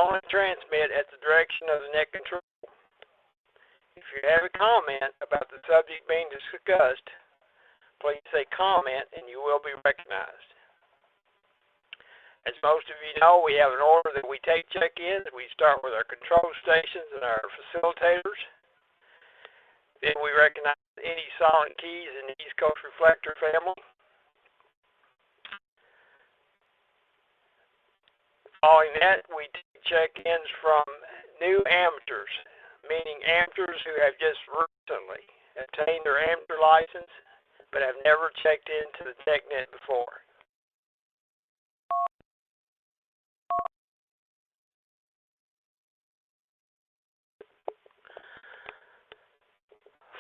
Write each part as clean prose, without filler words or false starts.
only transmit at the direction of the net control. If you have a comment about the subject being discussed, please say comment and you will be recognized. As most of you know, we have an order that we take check-ins. We start with our control stations and our facilitators. Then we recognize any silent keys in the East Coast Reflector family. Following that, we take check-ins from new amateurs, meaning amateurs who have just recently obtained their amateur license but have never checked into the TechNet before.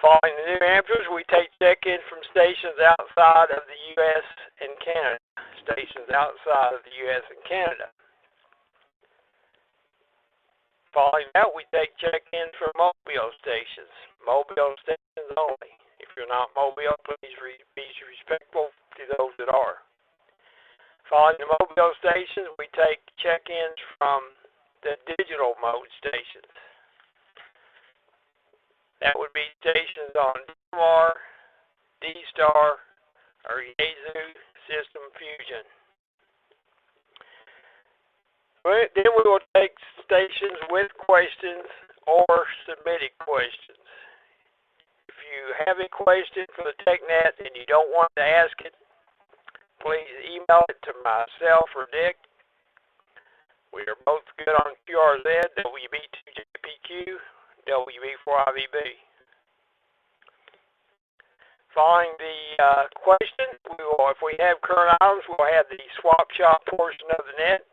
Following the new amateurs, we take check-ins from stations outside of the U.S. and Canada. Stations outside of the U.S. and Canada. Following that, we take check-ins from mobile stations. Mobile stations only. If you're not mobile, please be respectful to those that are. Following the mobile stations, we take check-ins from the digital mode stations. That would be stations on DMR, D-Star, or Yaesu System Fusion. Then we will take stations with questions or submitted questions. If you have a question for the TechNet and you don't want to ask it, please email it to myself or Dick. We are both good on QRZ, WB2JPQ, WB4IVB. Following the question, if we have current items, we'll have the swap shop portion of the net.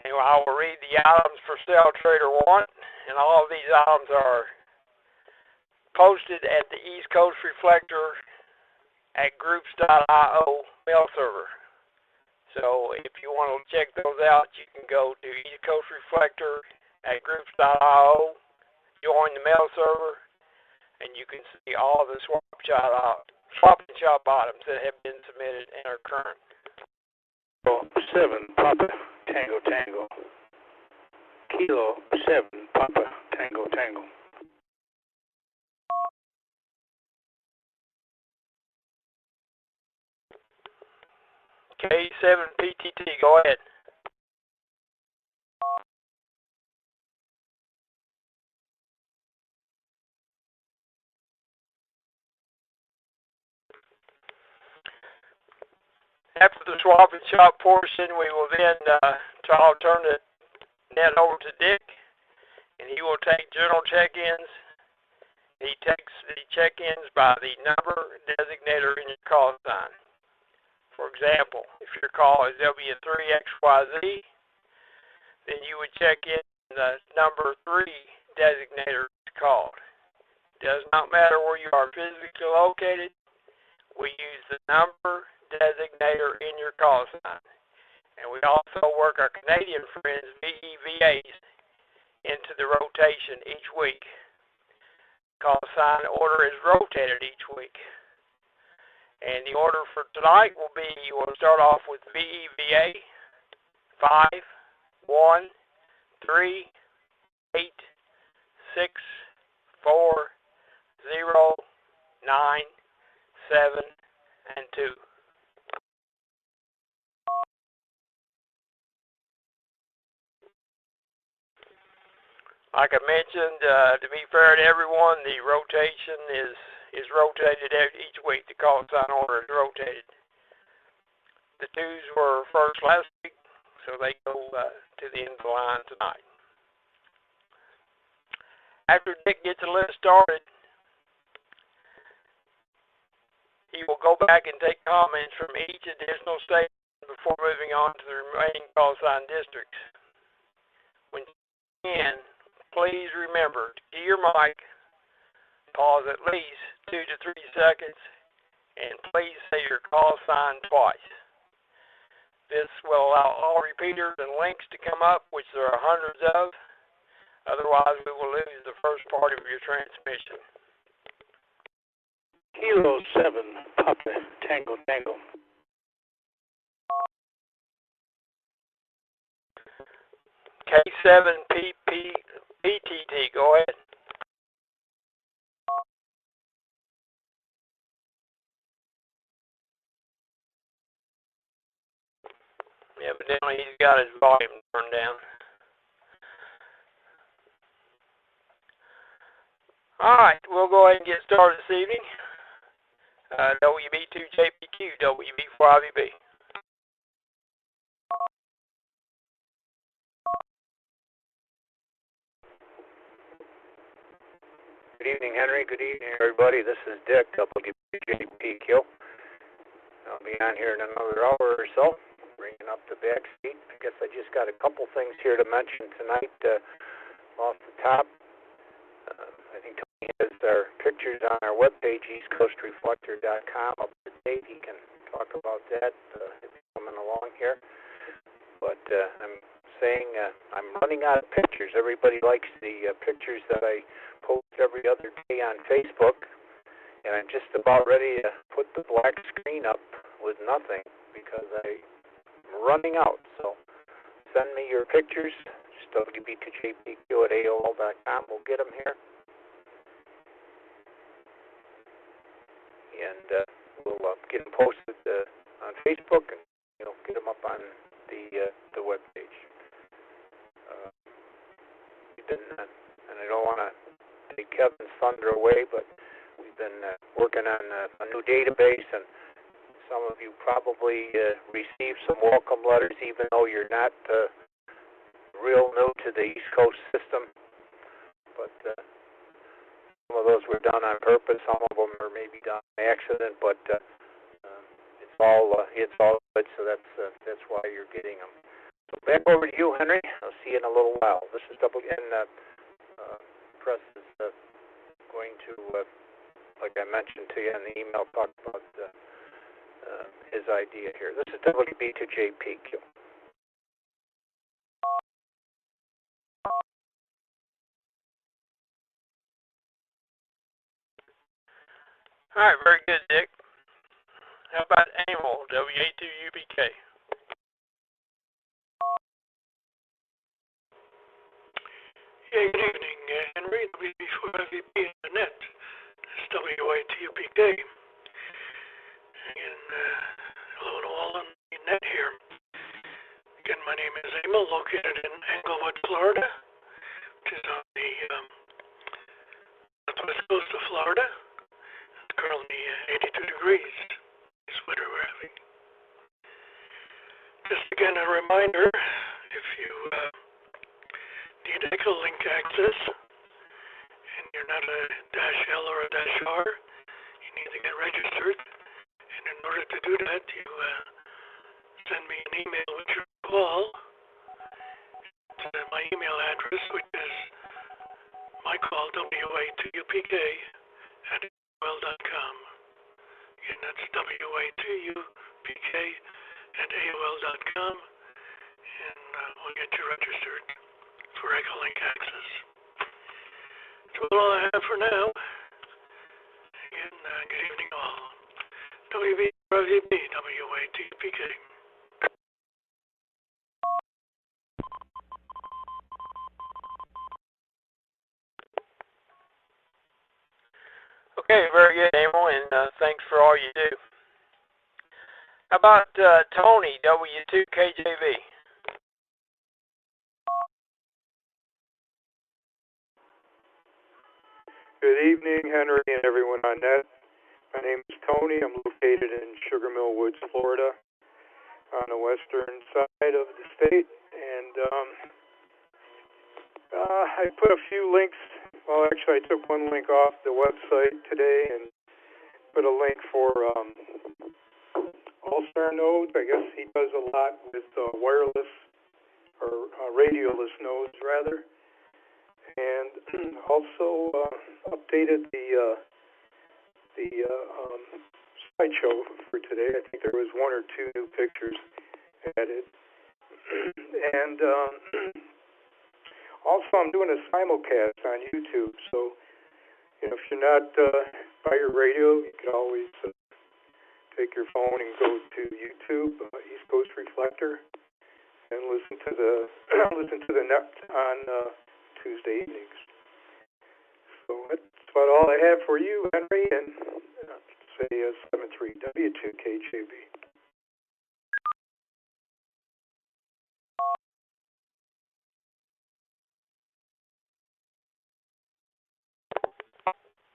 And I will read the items for sale trader 1, and all of these items are posted at the East Coast Reflector at groups.io mail server. So if you want to check those out, you can go to East Coast Reflector at groups.io, join the mail server, and you can see all of the swap and shop items that have been submitted and are current. 7 Papa Tango Tango. Kilo 7 Papa Tango Tango. K7 PTT, go ahead. After the swap and shop portion, we will then turn the net over to Dick, and he will take general check-ins. He takes the check-ins by the number designator in your call sign. For example, if your call is W3XYZ, then you would check in the number 3 designator called. It does not matter where you are physically located. We use the number designator in your call sign. And we also work our Canadian friends, VEVAs, into the rotation each week. Call sign order is rotated each week. And the order for tonight will be, you will start off with VEVA 5, 1, 3, 8, 6, 4, 0, 9, 7, and 2. Like I mentioned, to be fair to everyone, the rotation is rotated each week. The call sign order is rotated. The 2s were first last week, so they go to the end of the line tonight. After Dick gets the list started, he will go back and take comments from each additional station before moving on to the remaining call sign districts. When in, please remember to your mic, pause at least 2 to 3 seconds, and please say your call sign twice. This will allow all repeaters and links to come up, which there are hundreds of. Otherwise, we will lose the first part of your transmission. Kilo 7 Papa Tango Tango. K7PPTT. Go ahead. Evidently, he's got his volume turned down. All right, we'll go ahead and get started this evening. WB2JPQ, WB4IVB. Good evening, Henry. Good evening, everybody. This is Dick, WJPQ. I'll be on here in another hour or so, bringing up the back seat. I guess I just got a couple things here to mention tonight off the top. I think Tony has our pictures on our webpage, eastcoastreflector.com, up to date. He can talk about that if he's coming along here. But I'm saying I'm running out of pictures. Everybody likes the pictures that I post every other day on Facebook, and I'm just about ready to put the black screen up with nothing because I'm running out. So send me your pictures, just WB2JPQ@AOL.com. We'll get them here, and we'll get them posted on Facebook, and get them up on the web page. We've been, and I don't want to take Kevin's thunder away, but we've been working on a new database, and some of you probably received some welcome letters, even though you're not real new to the East Coast system. But some of those were done on purpose. Some of them are maybe done by accident, but it's all good. So that's why you're getting them. So back over to you, Henry. I'll see you in a little while. This is Press is going to, like I mentioned to you in the email, talk about his idea here. This is WB2JPQ. All right, very good, Dick. How about Animal, WA2UBK? Yeah, good evening, Henry. WB4IVB Internet. It's WA2UBK. And hello to all on the net here. Again, my name is Emil, located in Englewood, Florida, which is on the northwest coast of Florida. It's currently 82 degrees. This winter we're having. Just again, a reminder, if you need Echolink access and you're not a -L or a -R, you need to get registered. And in order to do that, you send me an email with your call to my email address, which is mycall, WA2UPK@AOL.com. Again, that's WA2UPK@AOL.com, and we'll get you registered for Echolink access. So that's all I have for now. Again, good evening all. WB4IVB, WA2UPK. Okay, very good, Emil, and thanks for all you do. How about Tony, W2KJV? Good evening, Henry, and everyone on net. My name is Tony. I'm located in Sugar Mill Woods, Florida, on the western side of the state. And I put a few links. Well, actually, I took one link off the website today and put a link for All-Star nodes. I guess he does a lot with wireless or radioless nodes, rather. And also updated the slideshow for today. I think there was one or two new pictures added. And also I'm doing a simulcast on YouTube. So if you're not by your radio, you can always take your phone and go to YouTube, East Coast Reflector, and listen to the listen to the net on Tuesday evenings. So that's about all I have for you, Henry, and say 73 W2KJB.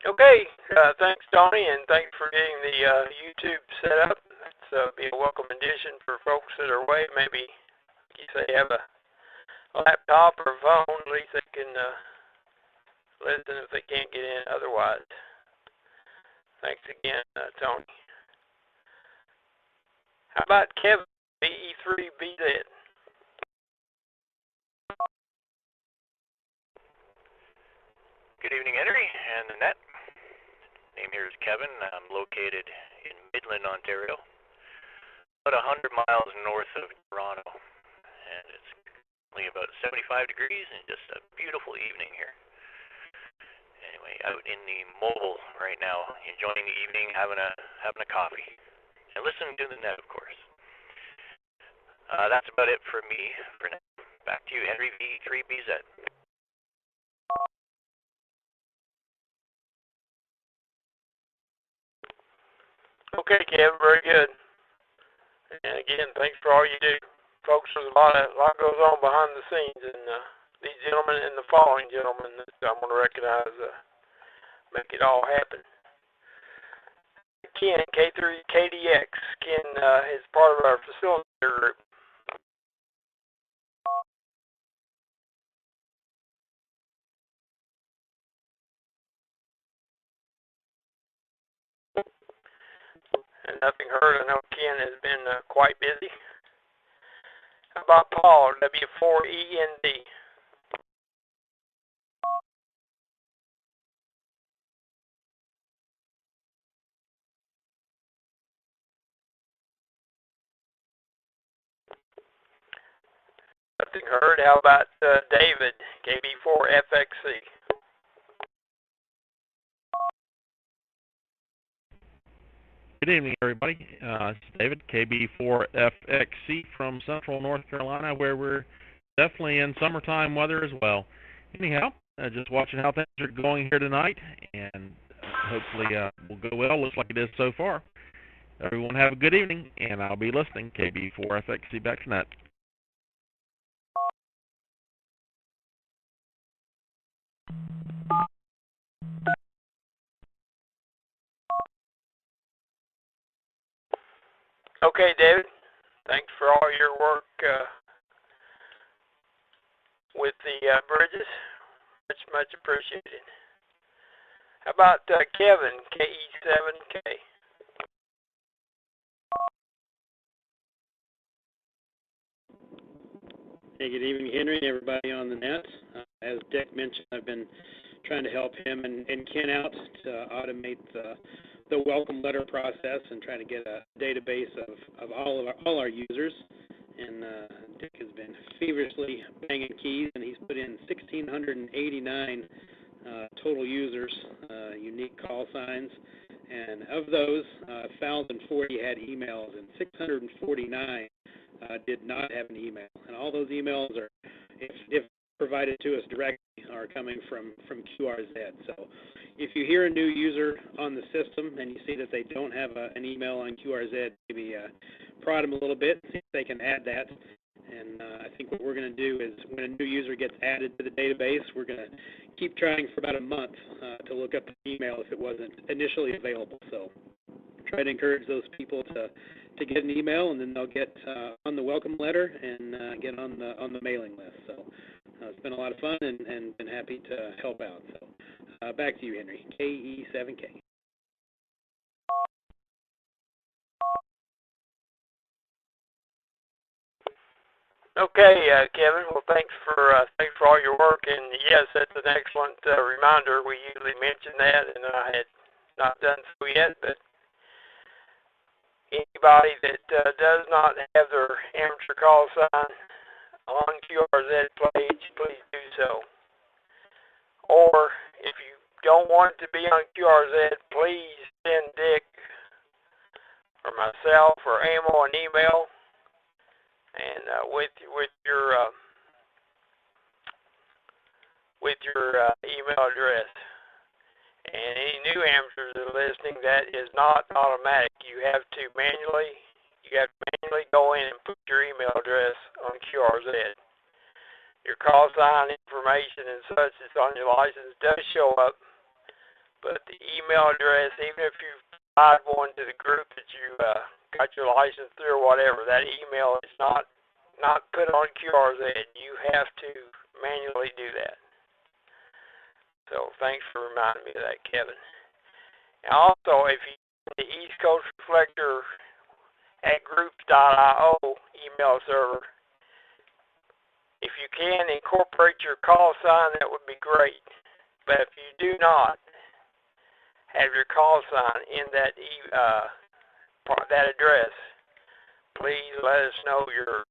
Okay, thanks, Tony, and thanks for getting the YouTube set up. It's be a welcome addition for folks that are away. Maybe if they have a laptop or a phone, at least they can listen if they can't get in otherwise. Thanks again, Tony. How about Kevin, BE3BZ? Good evening, Henry and Annette. Name here is Kevin. I'm located in Midland, Ontario, about 100 miles north of Toronto, and it's only about 75 degrees and just a beautiful evening here. Anyway, out in the mobile right now, enjoying the evening, having a coffee, and listening to the net, of course. That's about it for me for now. Back to you, Henry V3BZ. Okay, Kevin, very good. And again, thanks for all you do. Folks, there's a lot goes on behind the scenes, and these gentlemen and the following gentlemen that I'm going to recognize make it all happen. Ken, K3KDX. Ken is part of our facilitator group. And nothing heard. I know Ken has been quite busy. How about Paul, W4END? Nothing heard. How about David, KB4FXC? Good evening, everybody. It's David, KB4FXC from Central North Carolina, where we're definitely in summertime weather as well. Anyhow, just watching how things are going here tonight, and hopefully will go well. Looks like it is so far. Everyone have a good evening, and I'll be listening. KB4FXC back to net. Okay, David. Thanks for all your work with the bridges. Much appreciated. How about Kevin, KE7K? Hey, good evening, Henry, and everybody on the net. As Dick mentioned, I've been trying to help him and Ken out to automate the welcome letter process and trying to get a database of all our users. And Dick has been feverishly banging keys, and he's put in 1,689 total users, unique call signs. And of those, 1,040 had emails, and 649 did not have an email. And all those emails are, if provided to us directly, are coming from QRZ. So if you hear a new user on the system and you see that they don't have an email on QRZ, maybe prod them a little bit, see if they can add that. And I think what we're going to do is when a new user gets added to the database, we're going to keep trying for about a month to look up an email if it wasn't initially available. So try to encourage those people to get an email, and then they'll get on the welcome letter and get on the mailing list. So it's been a lot of fun and been happy to help out. So back to you, Henry. KE7K. Okay, Kevin. Well, thanks for all your work. And yes, that's an excellent reminder. We usually mention that, and I had not done so yet. But anybody that does not have their amateur call sign on QRZ page, please do so. Or if you don't want it to be on QRZ, please send Dick or myself or Amo an email, and with your email address. And any new amateurs that are listening, that is not automatic. You have to manually go in and put your email address on QRZ. Your call sign information and such that's on your license does show up, but the email address, even if you provide one to the group that you got your license through or whatever, that email is not put on QRZ. You have to manually do that. So thanks for reminding me of that, Kevin. And also, if you use the East Coast Reflector at groups.io email server, if you can incorporate your call sign, that would be great. But if you do not have your call sign in that that address, please let us know your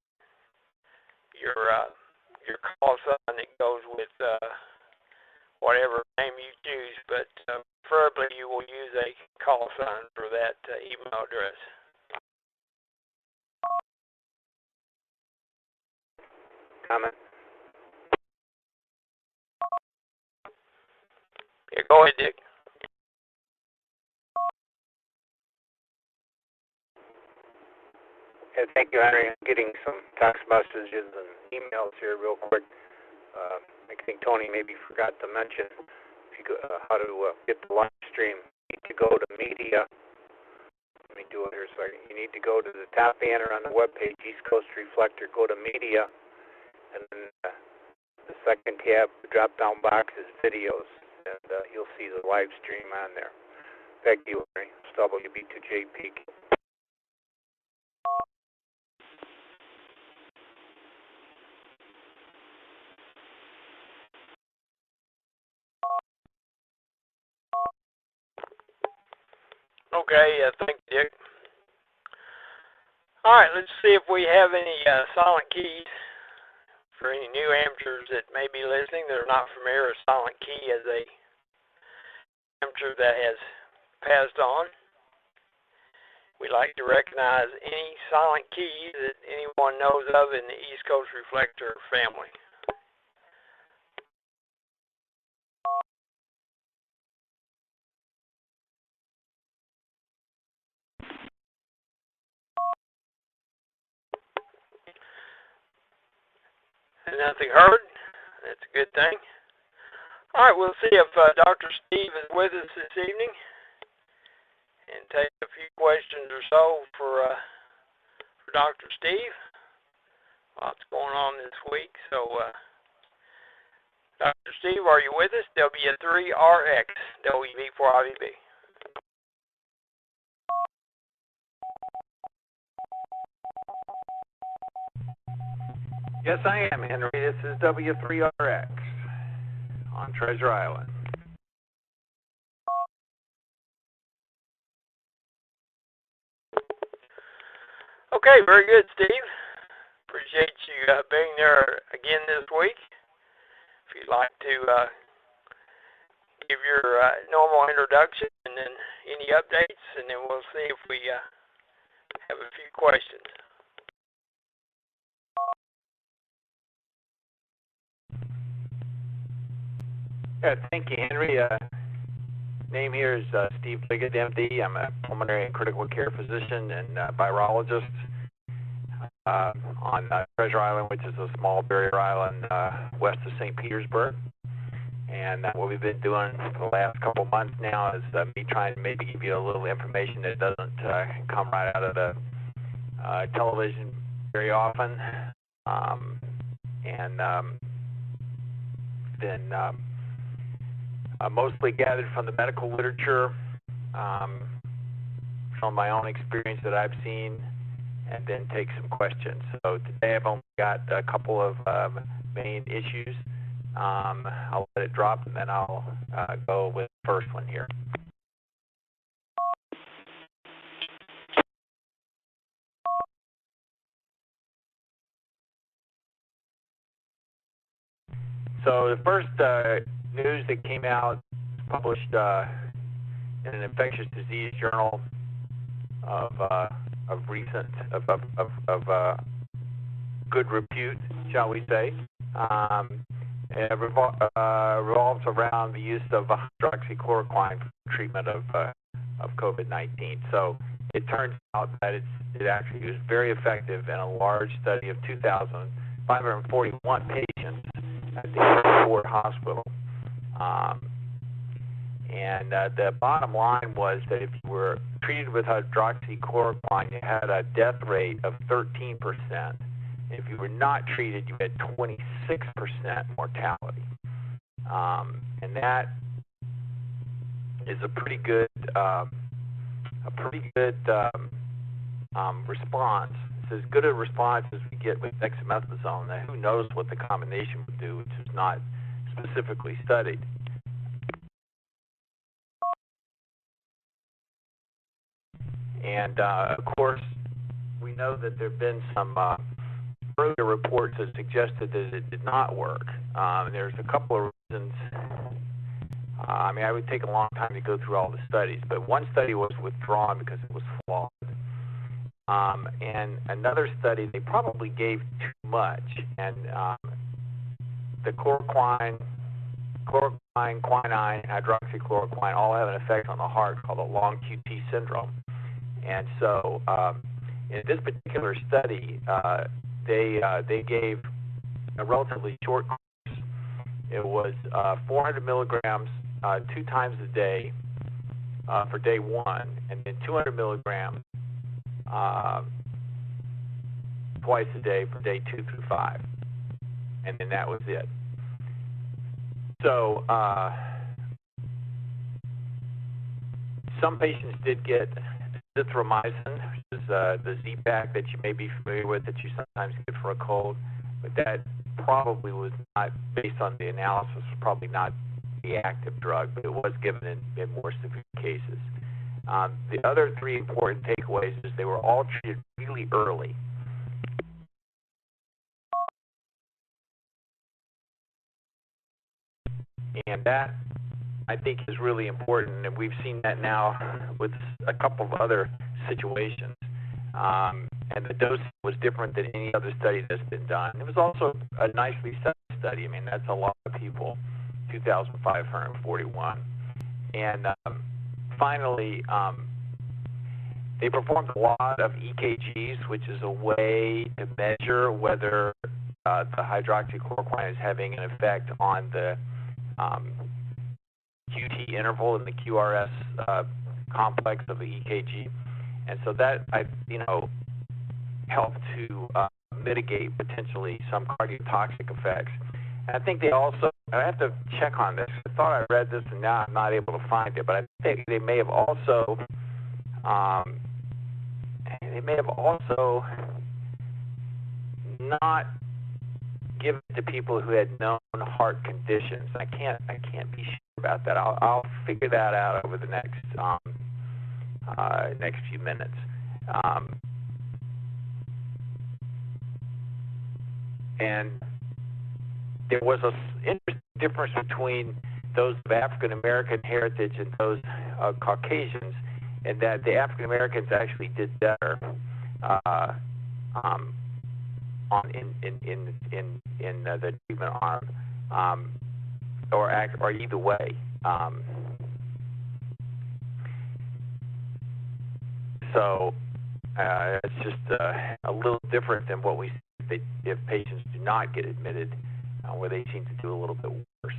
call sign that goes with whatever name you choose, but preferably you will use a call sign for that email address. Comment? Yeah, go ahead, Dick. Yeah, thank you, Henry. I'm getting some text messages and emails here real quick. I think Tony maybe forgot to mention if you go, how to get the live stream. You need to go to media. Let me do it here a second. You need to go to the top banner on the webpage, East Coast Reflector. Go to media, and then the second tab, the drop-down box is videos, and you'll see the live stream on there. Back to you, Henry. It's WB2JP. Okay, thank you, Dick. All right, let's see if we have any silent keys for any new amateurs that may be listening that are not familiar with silent key as a amateur that has passed on. We like to recognize any silent keys that anyone knows of in the East Coast Reflector family. And nothing heard. That's a good thing. All right, we'll see if Dr. Steve is with us this evening and take a few questions or so for Dr. Steve. Lots going on this week. So, Dr. Steve, are you with us? W3RX, WB4IVB. Yes, I am, Henry. This is W3RX on Treasure Island. Okay, very good, Steve. Appreciate you being there again this week. If you'd like to give your normal introduction and then any updates, and then we'll see if we have a few questions. Yeah, thank you, Henry. Name here is Steve Liggett, MD. I'm a pulmonary and critical care physician and virologist on Treasure Island, which is a small barrier island west of St. Petersburg. And what we've been doing for the last couple months now is me trying to maybe give you a little information that doesn't come right out of the television very often. Then mostly gathered from the medical literature, from my own experience that I've seen, and then take some questions. So today I've only got a couple of main issues. I'll let it drop, and then I'll go with the first one here. So the first news that came out, published in an infectious disease journal of good repute, shall we say. It revolves around the use of hydroxychloroquine for treatment of COVID-19. So it turns out that it actually was very effective in a large study of 2,541 patients at the Ford Hospital. And the bottom line was that if you were treated with hydroxychloroquine, you had a death rate of 13%. If you were not treated, you had 26% mortality. And that is a pretty good response. It's as good a response as we get with dexamethasone. Now, who knows what the combination would do, which is not specifically studied. And of course, we know that there have been some further reports that suggested that it did not work. There's a couple of reasons. I mean, I would take a long time to go through all the studies, but one study was withdrawn because it was flawed. And another study, they probably gave too much, and the chloroquine, quinine, hydroxychloroquine all have an effect on the heart called a long QT syndrome. And so in this particular study, they gave a relatively short course. It was 400 milligrams 2 times a day for day 1, and then 200 milligrams twice a day for day 2 through 5. And then that was it. So some patients did get azithromycin, which is the Z-Pack that you may be familiar with, that you sometimes get for a cold, but that probably was not, based on the analysis, probably not the active drug, but it was given in more severe cases. The other 3 important takeaways is they were all treated really early. And that, I think, is really important, and we've seen that now with a couple of other situations. And the dosing was different than any other study that's been done. It was also a nicely set study. I mean, that's a lot of people, 2,541. And finally, they performed a lot of EKGs, which is a way to measure whether the hydroxychloroquine is having an effect on the QT interval in the QRS complex of the EKG, and so that helped to mitigate potentially some cardiotoxic effects. And I think they also, I have to check on this. I thought I read this, and now I'm not able to find it. But I think they may have also, not given it to people who had known heart conditions. I can't be sure about that. I'll figure that out over the next few minutes. And there was an interesting difference between those of African American heritage and those Caucasians, in that the African Americans actually did better in the treatment arm, or either way. So it's just a little different than what we see if patients do not get admitted, where they seem to do a little bit worse.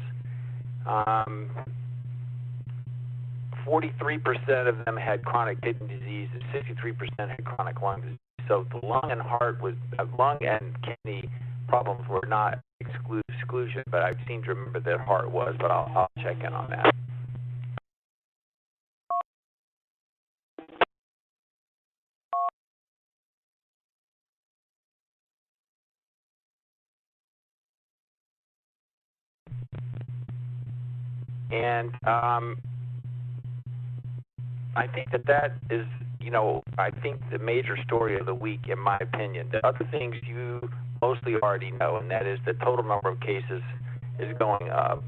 43% of them had chronic kidney disease, and 63% had chronic lung disease. So the lung and kidney problems were not exclusion, but I seem to remember that heart was, but I'll check in on that. And I think that is, I think the major story of the week, in my opinion. The other things you mostly already know, and that is the total number of cases is going up.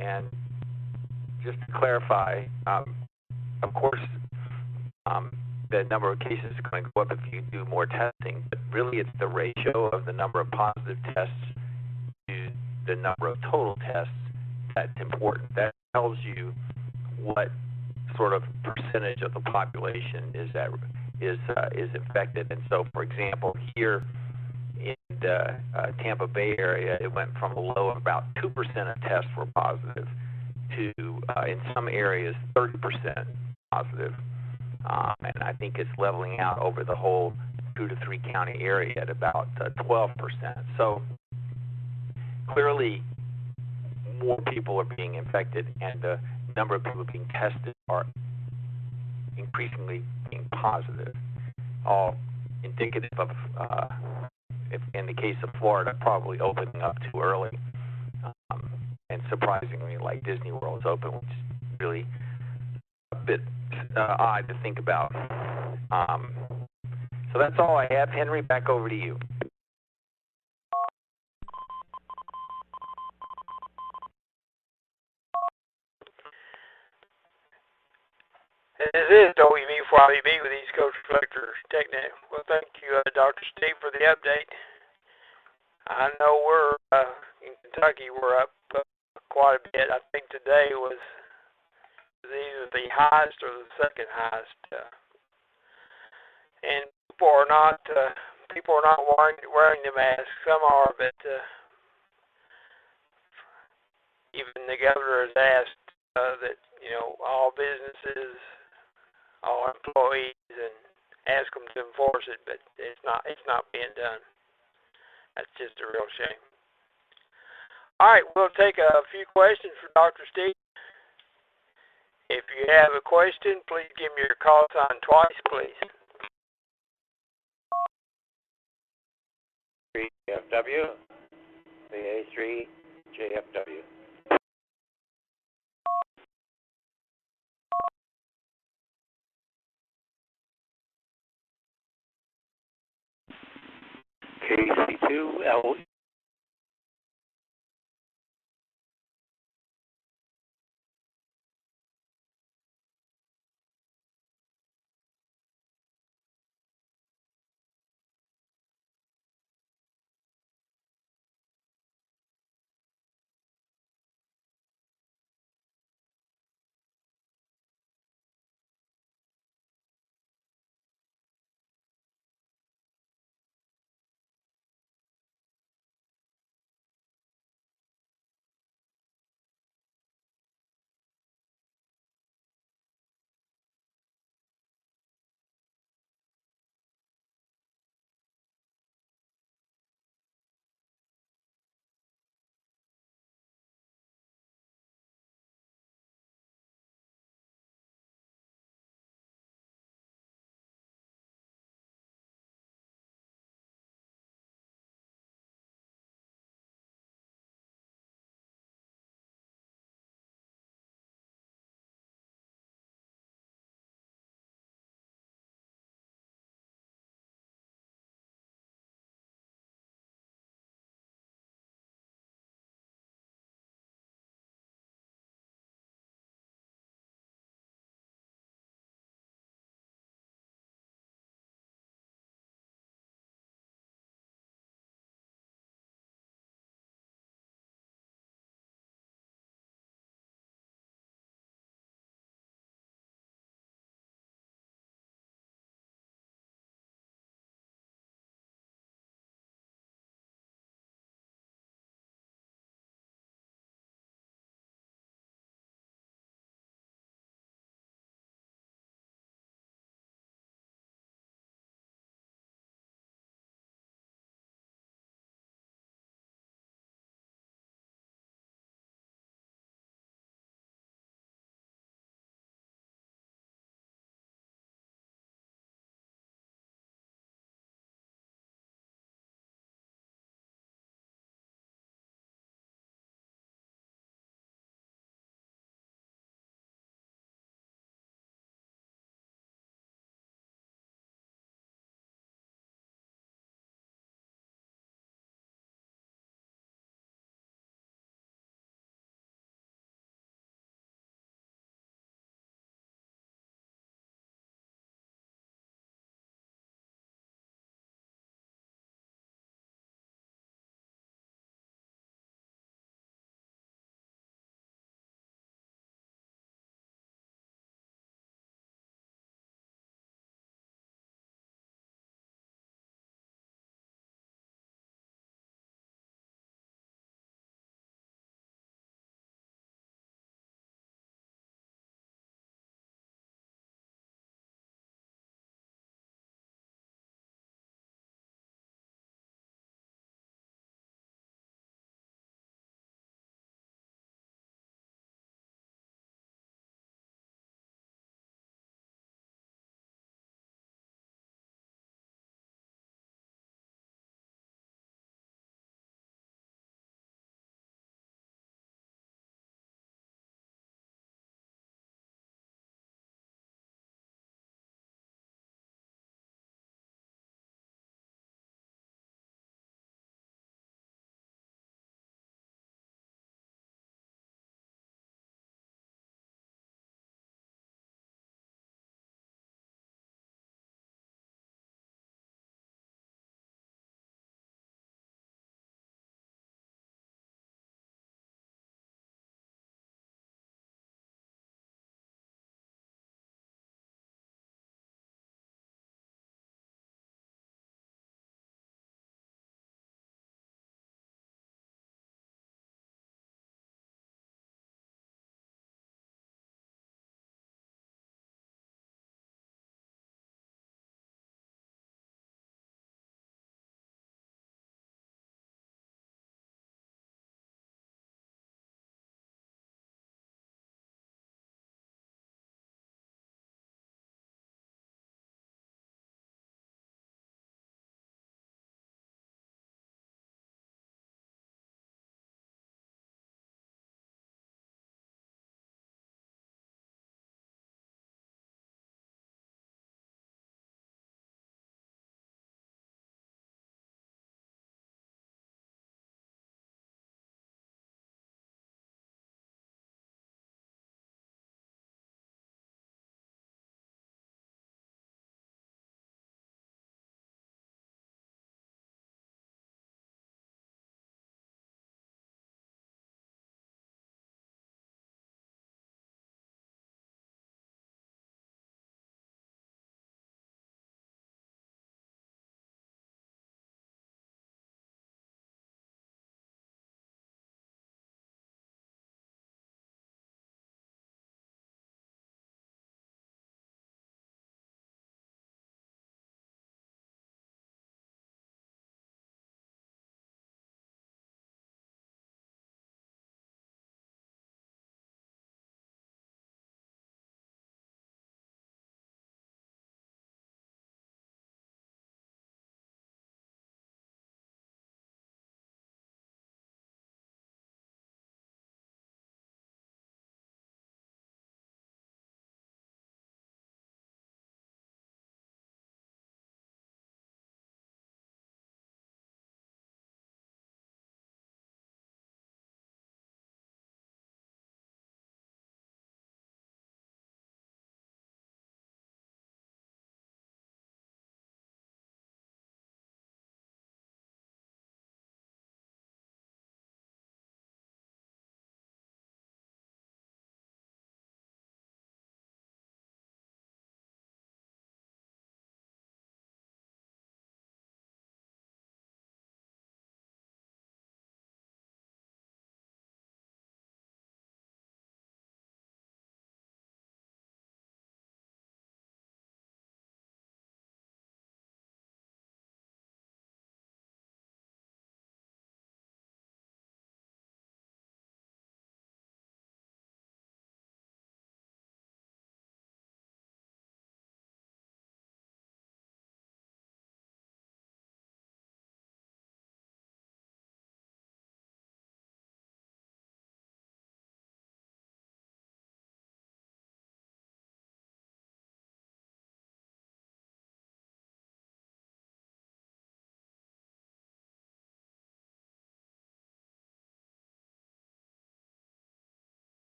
And just to clarify, of course, the number of cases is going to go up if you do more testing, but really it's the ratio of the number of positive tests to the number of total tests that's important. That tells you what sort of percentage of the population is infected. And so, for example, here in the Tampa Bay area, it went from a low of about 2% of tests were positive to, in some areas, 30% positive. And I think it's leveling out over the whole 2 to 3 county area at about 12%. So clearly, more people are being infected, and the number of people being tested are increasingly being positive. All indicative of, if in the case of Florida, probably opening up too early. And surprisingly, like Disney World's open, which is really a bit odd to think about. So that's all I have. Henry, back over to you. This is WV4IB with East Coast Reflector Technic. Well, thank you, Dr. Steve, for the update. I know we're in Kentucky. We're up quite a bit. I think today was either the highest or the second highest. And people are not wearing the mask. Some are, but even the governor has asked that all businesses, all employees, and ask them to enforce it, but it's not being done. That's just a real shame. All right, we'll take a few questions for Dr. Steve. If you have a question, please give me your call sign twice, please. JFW, VA3, JFW. KC2L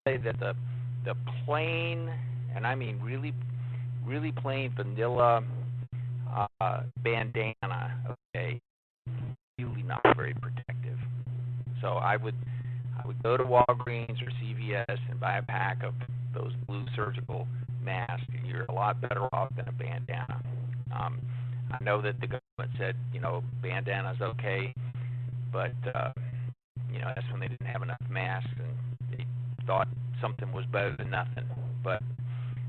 say that the plain, and I mean really plain vanilla bandana, okay, really not very protective. So I would go to Walgreens or CVS and buy a pack of those blue surgical masks. You're a lot better off than a bandana. I know that the government said, bandana's okay, but that's when they didn't have enough masks and they thought something was better than nothing. But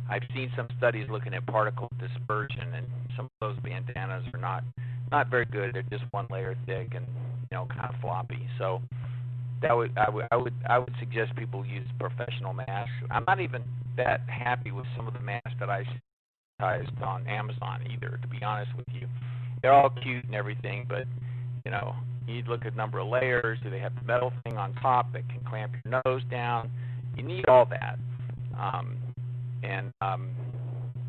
I've seen some studies looking at particle dispersion, and some of those bandanas are not very good. They're just one layer thick and kind of floppy. So I would suggest people use professional masks. I'm not even that happy with some of the masks that I advertised on Amazon either, to be honest with you. They're all cute and everything, but you need to look at the number of layers. Do they have the metal thing on top that can clamp your nose down? You need all that.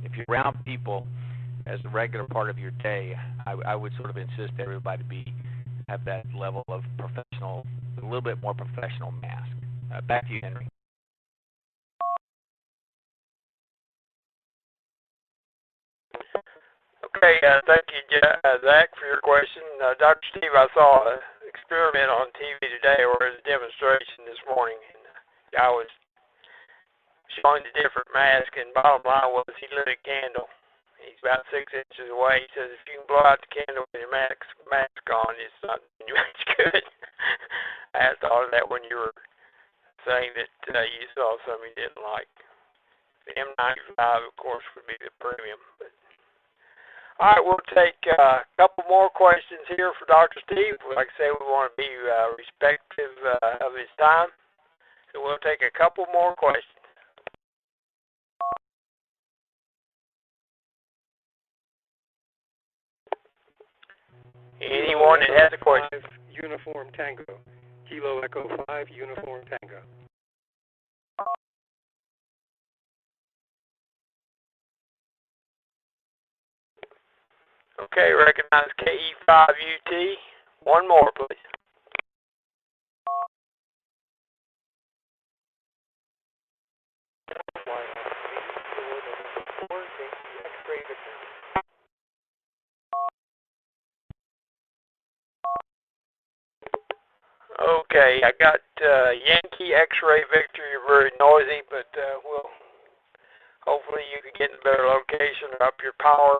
If you're around people as a regular part of your day, I would sort of insist everybody have that level of professional, a little bit more professional mask. Back to you, Henry. Okay, thank you, Zach, for your question. Dr. Steve, I saw an experiment on TV today, or a demonstration this morning, and I was showing the different masks, and bottom line was he lit a candle. He's about 6 inches away. He says, if you can blow out the candle with your mask on, it's not doing you much good. I had thought of that when you were saying that you saw something you didn't like. The M95, of course, would be the premium. But all right, we'll take a couple more questions here for Dr. Steve. Like I say, we want to be respectful of his time, so we'll take a couple more questions. Anyone that has a question? Uniform Tango. Kilo Echo 5, Uniform Tango. Okay, recognize KE5UT. One more, please. Okay, I got Yankee X-Ray Victor. You're very noisy, but hopefully you can get in a better location or up your power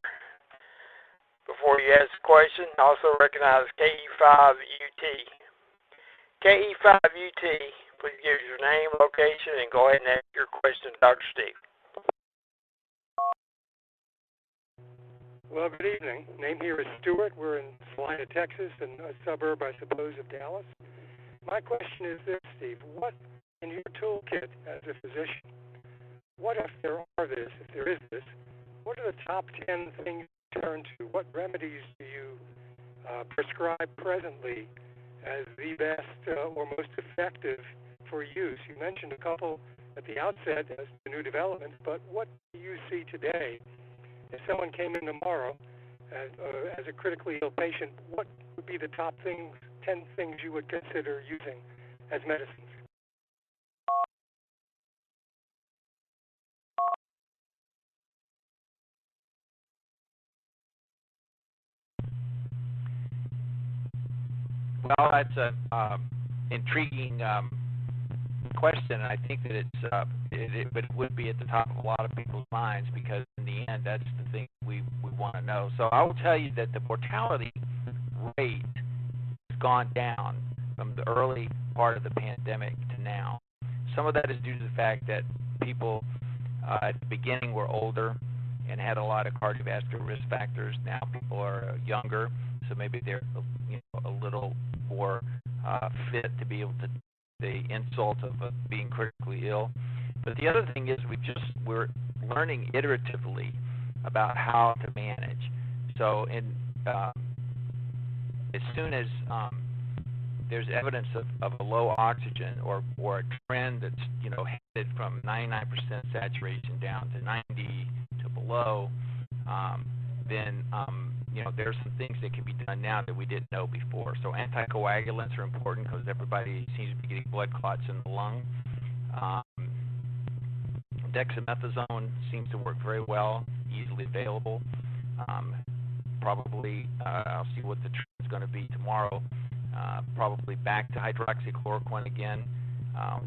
before you ask the question. Also recognize KE5UT. KE5UT, please give us your name, location, and go ahead and ask your question, Dr. Steve. Well, good evening. Name here is Stuart. We're in Salina, Texas, and a suburb, I suppose, of Dallas. My question is this, Steve. What, in your toolkit as a physician, what if there is this, what are the top 10 things you turn to? What remedies do you prescribe presently as the best or most effective for use? You mentioned a couple at the outset as the new developments, but what do you see today? If someone came in tomorrow as a critically ill patient, what would be the top 10 things you would consider using as medicines? Well, that's an intriguing question. I think that but it would be at the top of a lot of people's minds, because in the end, that's the thing we want to know. So I will tell you that the mortality rate has gone down from the early part of the pandemic to now. Some of that is due to the fact that people at the beginning were older and had a lot of cardiovascular risk factors. Now people are younger, so maybe they're a little more fit to be able to the insult of being critically ill. But the other thing is we're learning iteratively about how to manage. So as soon as there's evidence of a low oxygen or a trend that's headed from 99% saturation down to 90 to below, then there's some things that can be done now that we didn't know before. So anticoagulants are important because everybody seems to be getting blood clots in the lung. Dexamethasone seems to work very well, easily available. Probably, I'll see what the trend is going to be tomorrow. Probably back to hydroxychloroquine again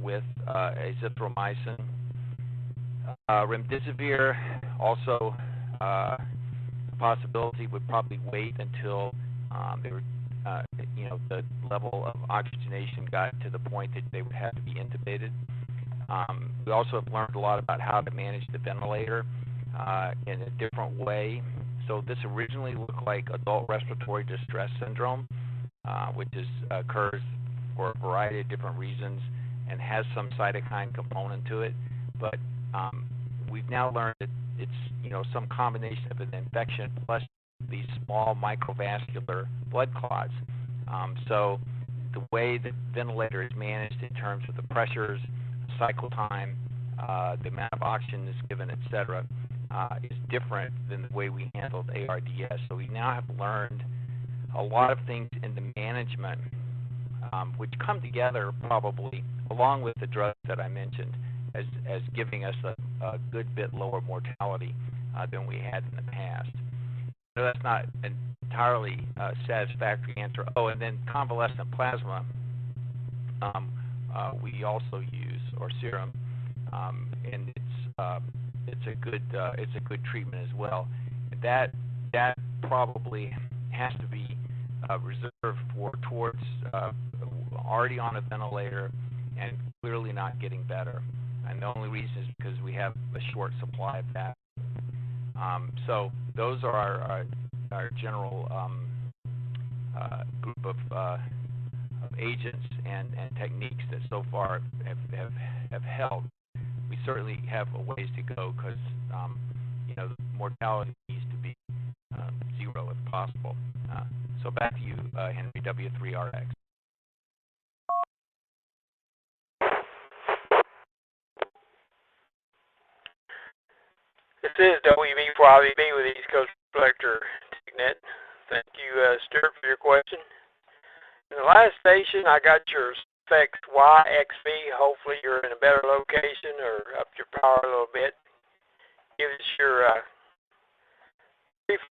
with azithromycin. Remdesivir also a possibility, would probably wait until they were, the level of oxygenation got to the point that they would have to be intubated. We also have learned a lot about how to manage the ventilator in a different way. So this originally looked like adult respiratory distress syndrome, which occurs for a variety of different reasons and has some cytokine component to it. But we've now learned that it's some combination of an infection plus these small microvascular blood clots. So the way the ventilator is managed in terms of the pressures, cycle time, the amount of oxygen that's given, etc., is different than the way we handled ARDS. So we now have learned a lot of things in the management which come together probably along with the drugs that I mentioned as giving us a good bit lower mortality than we had in the past. So that's not an entirely satisfactory answer. Oh, and then convalescent plasma we also use, or serum, and it's a good treatment as well. That probably has to be reserved towards already on a ventilator and clearly not getting better. And the only reason is because we have a short supply of that. So those are our general group of agents and techniques that so far have held. We certainly have a ways to go because the mortality needs to be 0 if possible. So back to you, Henry, W3RX. This is WB4IBB with East Coast Reflector TechNet. Thank you, Stuart, for your question. In the last station, I got your specs YXV. Hopefully, you're in a better location or up your power a little bit. Give us your prefix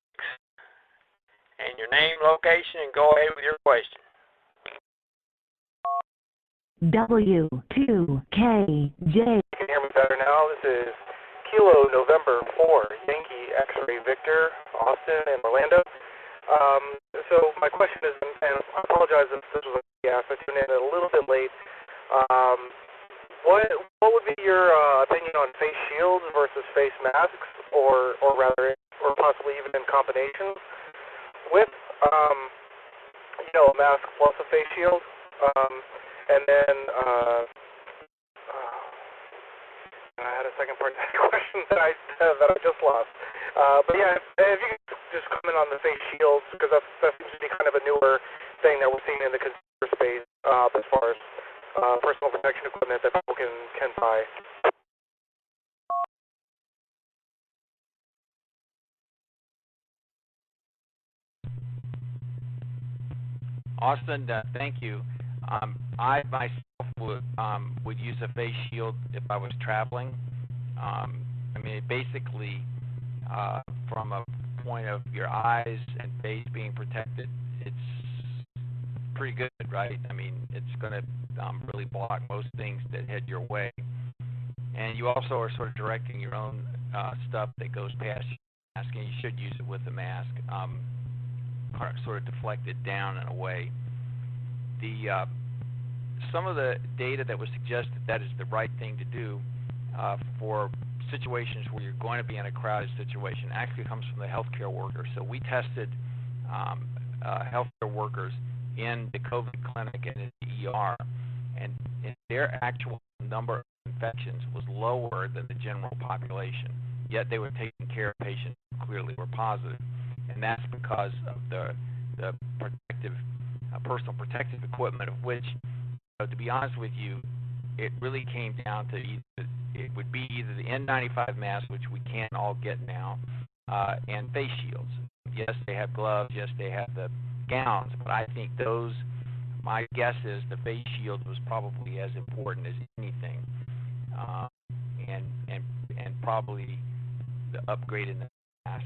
and your name, location, and go ahead with your question. W2KJ. You can hear me better now. This is Kilo November 4, Yankee X-Ray Victor, Austin, and Orlando. So my question is, and I apologize if this was a I tuned in a little bit late. What would be your opinion on face shields versus face masks, or possibly even in combinations with a mask plus a face shield, and then I had a second part to that question that I just lost. But yeah, if you could just comment on the face shields, because that seems to be kind of a newer thing that we're seeing in the consumer space as far as personal protection equipment that people can buy. Austin, thank you. I myself would use a face shield if I was traveling. Basically, from a point of your eyes and face being protected, it's pretty good, right? It's going to really block most things that head your way. And you also are sort of directing your own stuff that goes past your mask, and you should use it with the mask, sort of deflected down in a way. Some of the data that would suggest that is the right thing to do for situations where you're going to be in a crowded situation actually comes from the healthcare workers. So we tested healthcare workers in the COVID clinic and in the ER, and their actual number of infections was lower than the general population, yet they were taking care of patients who clearly were positive. And that's because of the personal protective equipment, of which, to be honest with you, it really came down to it would be either the N95 mask, which we can all get now, and face shields. Yes, they have gloves. Yes, they have the gowns. But I think my guess is the face shield was probably as important as anything. And probably the upgrade in the mask.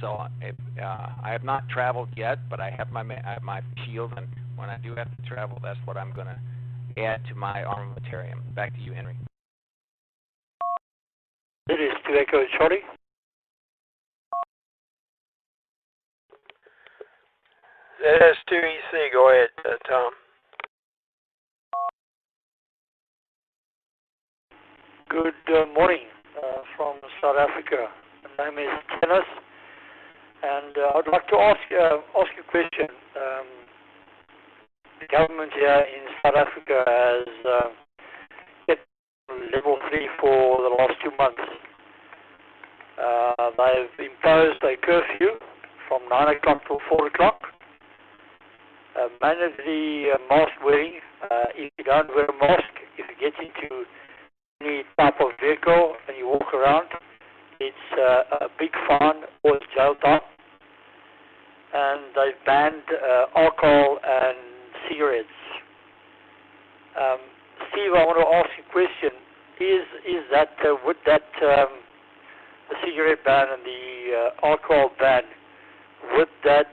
So I have not traveled yet, but I have my shield, and when I do have to travel, that's what I'm going to add to my armamentarium. Back to you, Henry. It is 2 Echo Charlie. ZS2EC, go ahead, Tom. Good morning from South Africa. My name is Kenneth, and I'd like to ask you a question. The government here in South Africa has hit level 3 for the last 2 months. They've imposed a curfew from 9 o'clock till 4 o'clock. Mandatory mask wearing. If you don't wear a mask, if you get into any type of vehicle and you walk around, it's a big fine or jail time. And they've banned alcohol and cigarettes. Steve, I want to ask you a question. Is that would that the cigarette ban and the alcohol ban, would that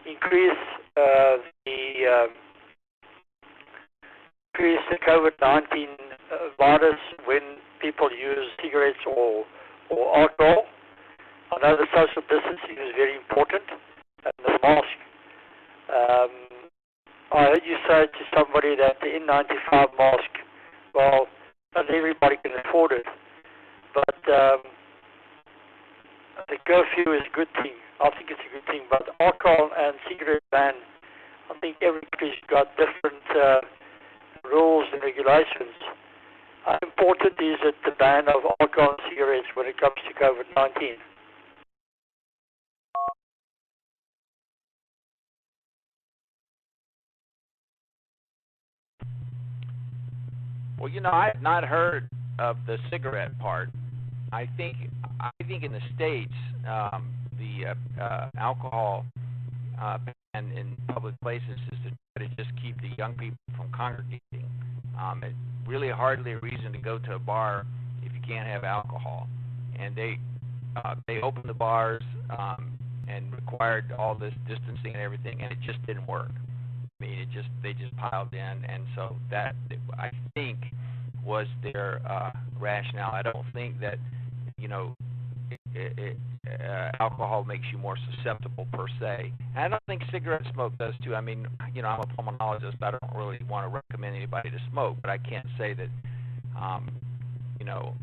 increase the COVID-19 virus when people use cigarettes or alcohol? I know the social distancing is very important, and the mask. I heard you say to somebody that the N95 mask, well, not everybody can afford it, but the curfew is a good thing. I think it's a good thing, but alcohol and cigarette ban, I think every country's got different rules and regulations. How important is it, the ban of alcohol and cigarettes when it comes to COVID-19? Well, you know, I have not heard of the cigarette part. I think in the States, the alcohol ban in public places is to try to just keep the young people from congregating. It's really hardly a reason to go to a bar if you can't have alcohol. And they opened the bars and required all this distancing and everything, and it just didn't work. I mean, they just piled in, and so that, I think, was their rationale. I don't think that, you know, alcohol makes you more susceptible per se. And I don't think cigarette smoke does too. I mean, you know, I'm a pulmonologist. I don't really want to recommend anybody to smoke, but I can't say that, you know,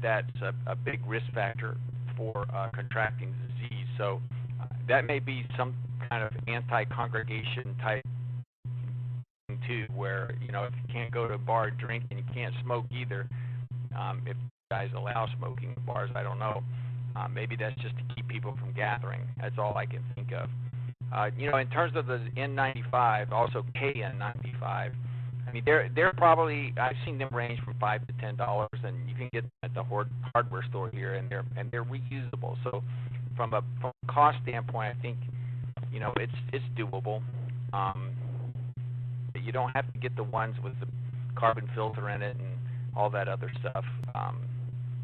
that's a big risk factor for contracting disease. So that may be some kind of anti-congregation type thing too, where, you know, if you can't go to a bar and drink and you can't smoke either, if you guys allow smoking in bars, I don't know. Maybe that's just to keep people from gathering. That's all I can think of. You know, in terms of the N95, also KN95, I mean, they're probably, I've seen them range from $5 to $10, and you can get them at the hardware store here, and they're reusable. So from a cost standpoint, I think, you know, it's doable. You don't have to get the ones with the carbon filter in it and all that other stuff.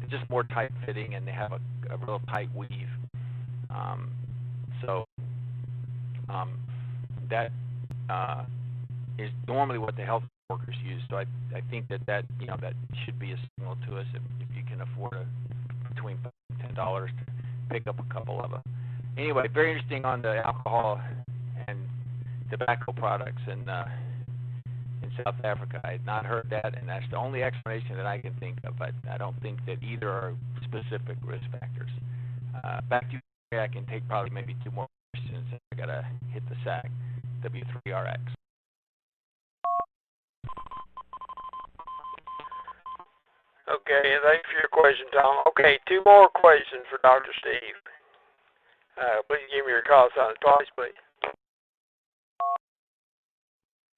It's just more tight fitting, and they have a real tight weave. That is normally what the health workers use. So I think that you know, that should be a signal to us if you can afford between $5 and $10 to pick up a couple of them. Anyway, very interesting on the alcohol and tobacco products in South Africa. I had not heard that, and that's the only explanation that I can think of. But I don't think that either are specific risk factors. Back to you. I can take probably maybe 2 more questions. I gotta hit the sack. W3RX. Okay, thanks for your question, Tom. Okay, 2 more questions for Dr. Steve. Please give me your call sign twice, please.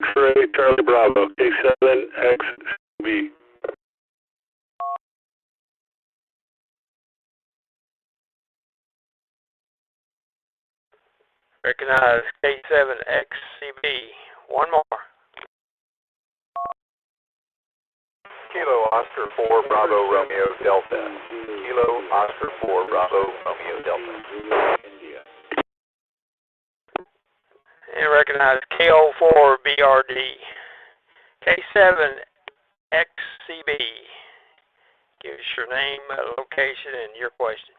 X-ray Charlie Bravo, K7XB. Recognize K7XCB. One more. Kilo Oscar 4 Bravo Romeo Delta. Kilo Oscar 4 Bravo Romeo Delta. And recognize KO4BRD. K7XCB. Give us your name, location, and your question.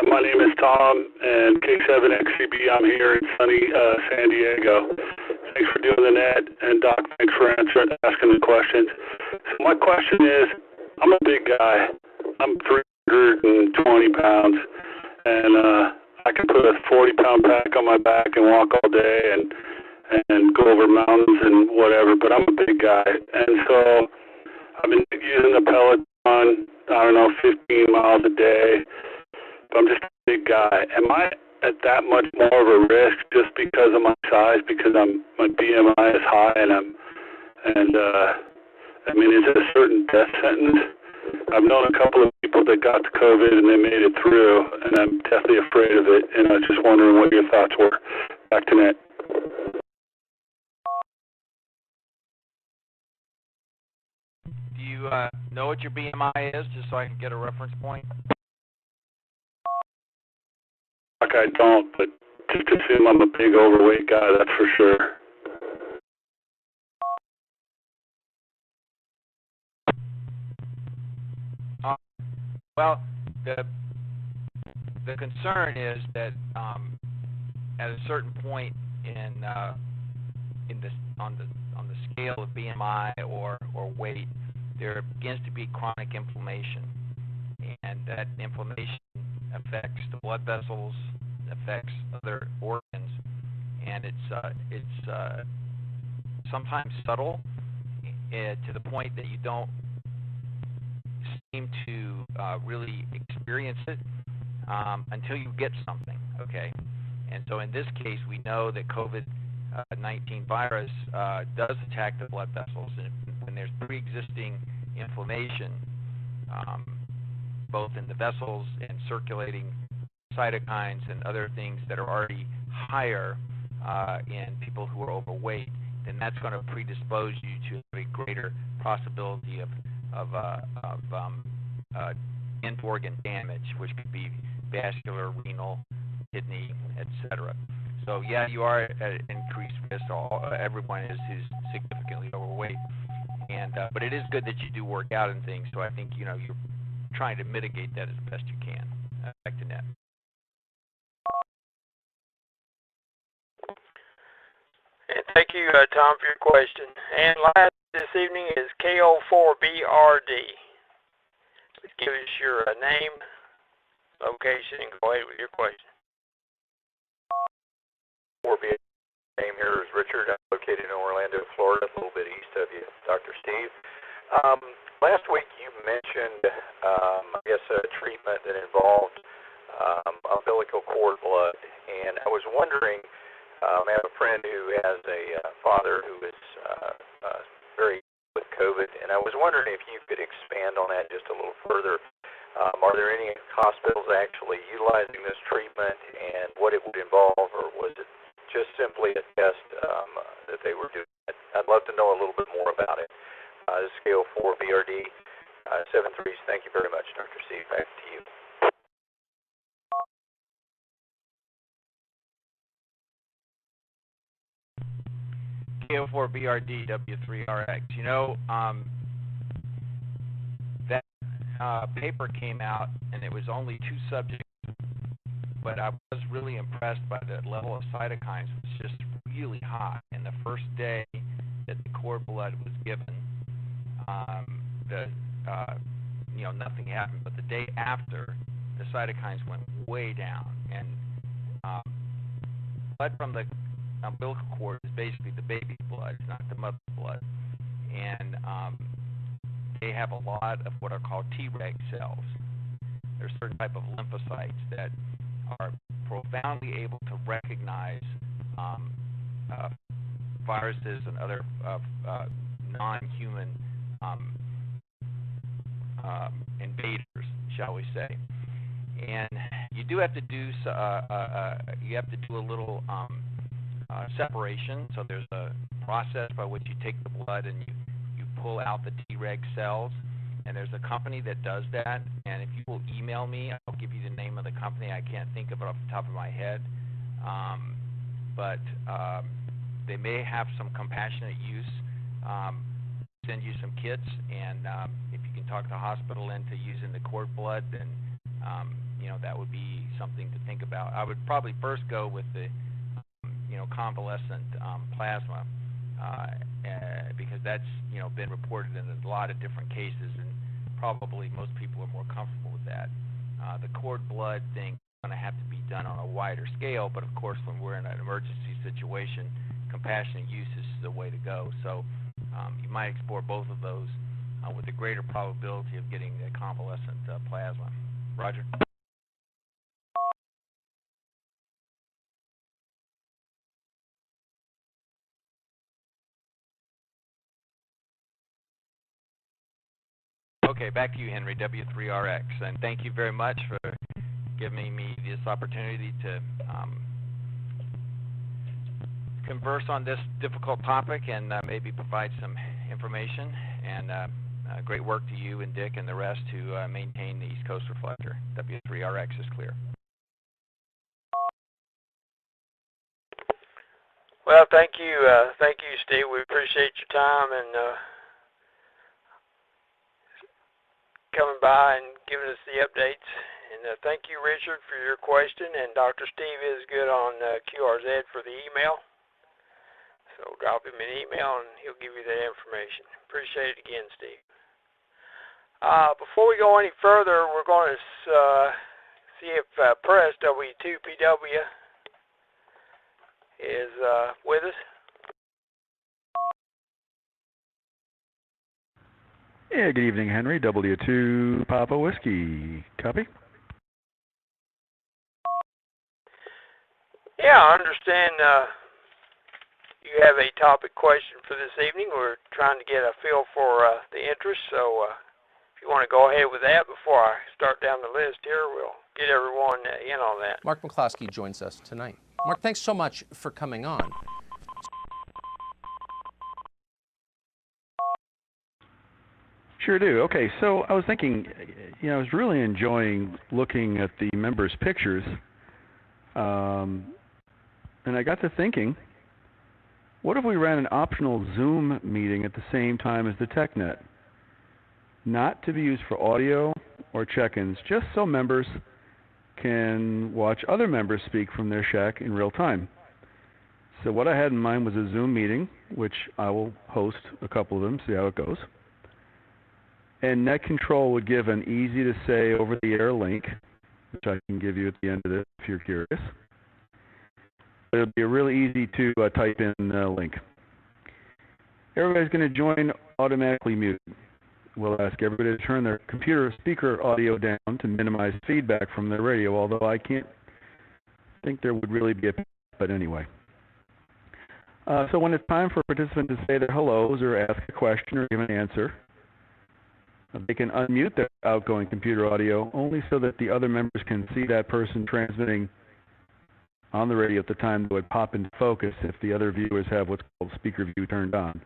My name is Tom, and K7XCB. I'm here in sunny San Diego. Thanks for doing the net, and Doc, thanks for asking the questions. So my question is, I'm a big guy. I'm 320 pounds, and I can put a 40-pound pack on my back and walk all day and go over mountains and whatever, but I'm a big guy. And so I've been using the Peloton, 15 miles a day. But I'm just a big guy. Am I at that much more of a risk just because of my size? Because my BMI is high, is it a certain death sentence? I've known a couple of people that got to COVID and they made it through, and I'm definitely afraid of it. And I was just wondering what your thoughts were. Back to Ned. Do you know what your BMI is, just so I can get a reference point? I don't, but just assume I'm a big overweight guy, that's for sure. Well, the concern is that at a certain point on the scale of BMI or weight, there begins to be chronic inflammation, and that inflammation affects the blood vessels, affects other organs, and it's sometimes subtle to the point that you don't seem to really experience it until you get something, okay? And so in this case, we know that COVID-19 virus does attack the blood vessels, and when there's pre-existing inflammation, both in the vessels and circulating cytokines and other things that are already higher in people who are overweight, then that's going to predispose you to a greater possibility of end organ damage, which could be vascular, renal, kidney, etc. So yeah, you are at increased risk. Everyone is who's significantly overweight, and but it is good that you do work out and things. So I think you're trying to mitigate that as best you can. Back to Ned. And thank you, Tom, for your question. And last this evening is KO4BRD. Please give us your name, location, and go ahead with your question. 4B name here is Richard. I'm located in Orlando, Florida, a little bit east of you, Dr. Steve. Last week you mentioned, a treatment that involved umbilical cord blood, and I was wondering, I have a friend who has a father who is very with COVID, and I was wondering if you could expand on that just a little further. Are there any hospitals actually utilizing this treatment, and what it would involve, or was it just simply a test that they were doing? I'd love to know a little bit more about it. This is scale 4 BRD 73s. Thank you very much, Dr. Steve. Back to you. KO4BRD W3RX. That paper came out, and it was only 2 subjects, but I was really impressed by the level of cytokines. It was just really high. And the first day that the cord blood was given, nothing happened. But the day after, the cytokines went way down, and blood from the umbilical cord is basically the baby's blood, not the mother's blood, and they have a lot of what are called Treg cells. There's a certain type of lymphocytes that are profoundly able to recognize viruses and other non-human invaders, shall we say. And you do have to do a little separation. So there's a process by which you take the blood and you pull out the Treg cells, and there's a company that does that. And if you will email me, I'll give you the name of the company. I can't think of it off the top of my head, but they may have some compassionate use. Send you some kits, and if you can talk the hospital into using the cord blood, then that would be something to think about. I would probably first go with the convalescent plasma because that's been reported in a lot of different cases, and probably most people are more comfortable with that. The cord blood thing is going to have to be done on a wider scale, but of course when we're in an emergency situation, compassionate use is the way to go. So you might explore both of those with a greater probability of getting a convalescent plasma. Roger. Okay, back to you, Henry, W3RX, and thank you very much for giving me this opportunity to converse on this difficult topic and maybe provide some information. And great work to you and Dick and the rest to maintain the East Coast Reflector. W3RX is clear. Well, thank you, Steve. We appreciate your time and coming by and giving us the updates. And thank you, Richard, for your question. And Dr. Steve is good on QRZ for the email. So drop him an email and he'll give you that information. Appreciate it again, Steve. Before we go any further, we're going to see if Press W2PW is with us. Yeah, good evening, Henry. W2 Papa Whiskey. Copy? Yeah, I understand you have a topic question for this evening. We're trying to get a feel for the interest, so if you want to go ahead with that before I start down the list here, we'll get everyone in on that. Mark McCloskey joins us tonight. Mark, thanks so much for coming on. Sure do. Okay, so I was thinking, I was really enjoying looking at the members' pictures, and I got to thinking, what if we ran an optional Zoom meeting at the same time as the TechNet? Not to be used for audio or check-ins, just so members can watch other members speak from their shack in real time. So what I had in mind was a Zoom meeting, which I will host a couple of them, see how it goes. And Net Control would give an easy-to-say over-the-air link, which I can give you at the end of this if you're curious. But it'll be a really easy to type in link. Everybody's going to join automatically muted. We'll ask everybody to turn their computer speaker audio down to minimize feedback from their radio, although I can't think there would really be a but anyway. So when it's time for a participant to say their hellos or ask a question or give an answer, they can unmute their outgoing computer audio only so that the other members can see that person transmitting on the radio at the time that would pop into focus if the other viewers have what's called speaker view turned on.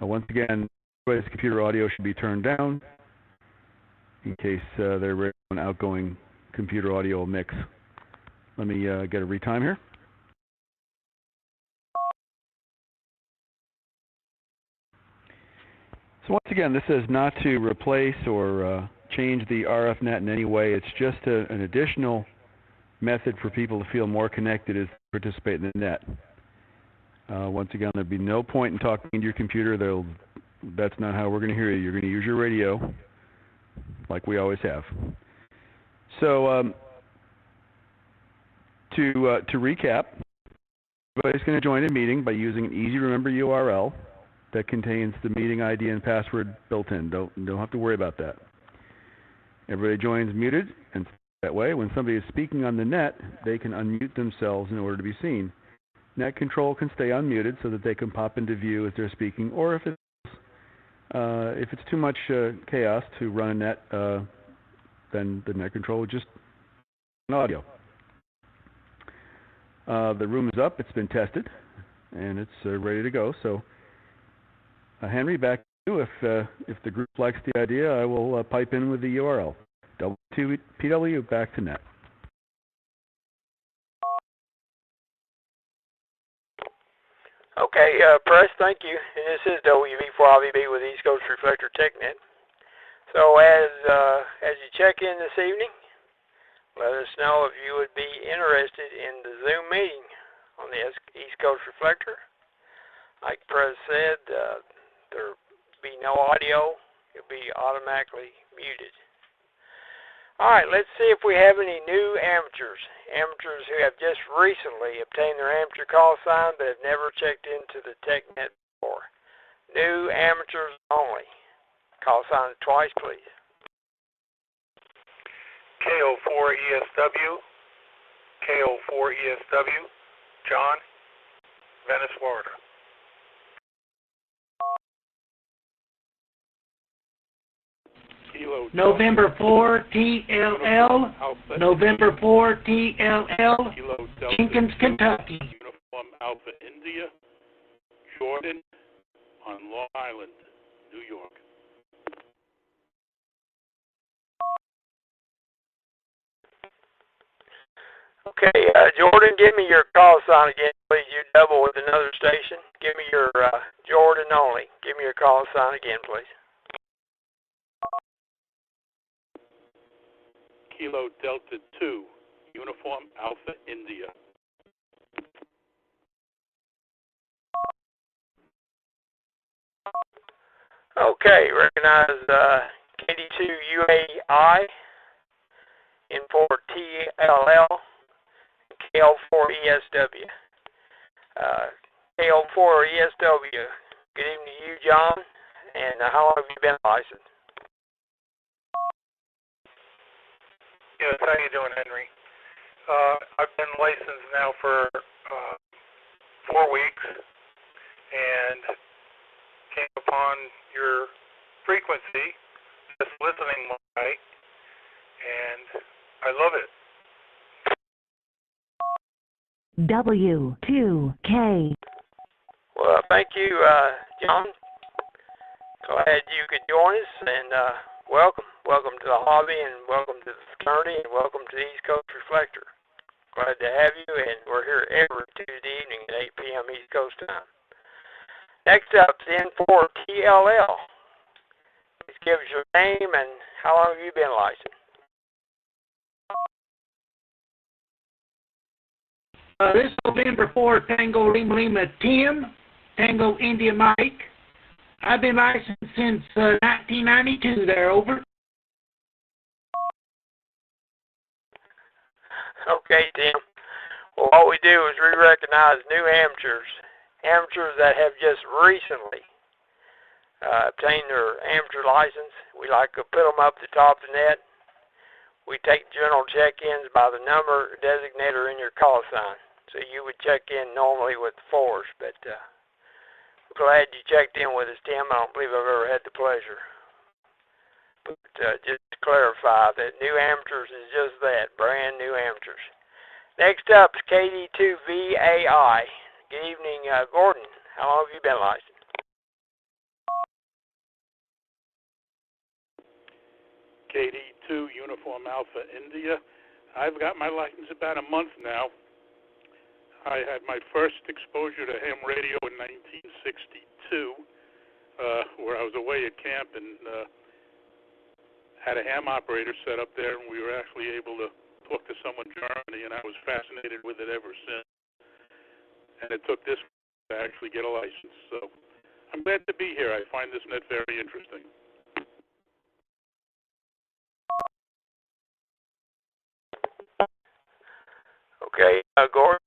Once again, everybody's computer audio should be turned down in case their outgoing computer audio will mix. Let me get a retime here. So once again, this is not to replace or change the RFnet in any way. It's just an additional method for people to feel more connected as they participate in the net. Once again, there'll be no point in talking into your computer. That's not how we're going to hear you. You're going to use your radio like we always have. So to recap, everybody's going to join a meeting by using an easy-to-remember URL that contains the meeting ID and password built in. Don't have to worry about that. Everybody joins muted, and that way, when somebody is speaking on the net, they can unmute themselves in order to be seen. Net Control can stay unmuted so that they can pop into view as they're speaking, or if it's too much chaos to run a net, then the Net Control would just run audio. The room is up. It's been tested, and it's ready to go. So, Henry, back to you. If the group likes the idea, I will pipe in with the URL. W2PW back to net. Okay, Press, thank you. And this is WV4IVB with East Coast Reflector TechNet. So as you check in this evening, let us know if you would be interested in the Zoom meeting on the East Coast Reflector. Like Press said, there'll be no audio. It'll be automatically muted. All right, let's see if we have any new amateurs who have just recently obtained their amateur call sign but have never checked into the TechNet before. New amateurs only. Call sign it twice, please. KO4ESW, KO4ESW, John, Venice, Florida. November 4 TLL, November 4 TLL, Jenkins, Kentucky. Uniform Alpha India, Jordan, on Long Island, New York. Okay, Jordan, give me your call sign again, please. You double with another station. Give me your Jordan only. Give me your call sign again, please. Kilo Delta 2, Uniform Alpha India. Okay, recognize KD2UAI in for TLL, KO4ESW. KO4ESW, good evening to you, John, and how long have you been licensed? Yes, how you doing, Henry? I've been licensed now for 4 weeks, and came upon your frequency, just listening one night, and I love it. W2K. Well, thank you, John. Glad you could join us, and welcome. Welcome to the hobby, and welcome to the fraternity, and welcome to the East Coast Reflector. Glad to have you, and we're here every Tuesday evening at 8 p.m. East Coast time. Next up is N4TLL. Please give us your name and how long have you been licensed? This is November 4 Tango Lima Lima Tim, Tango India Mike. I've been licensed since 1992 there, over. Okay, Tim. Well, what we do is we recognize new amateurs that have just recently obtained their amateur license. We like to put them up the top of the net. We take general check-ins by the number designator in your call sign. So you would check in normally with 4s, but we're glad you checked in with us, Tim. I don't believe I've ever had the pleasure. But just to clarify that new amateurs is just that, brand new amateurs. Next up is KD2VAI. Good evening, Gordon. How long have you been licensed? KD2 Uniform Alpha India. I've got my license about a month now. I had my first exposure to ham radio in 1962, where I was away at camp and had a ham operator set up there, and we were actually able to talk to someone in Germany, and I was fascinated with it ever since. And it took this to actually get a license. So I'm glad to be here. I find this net very interesting. Okay, Gordon.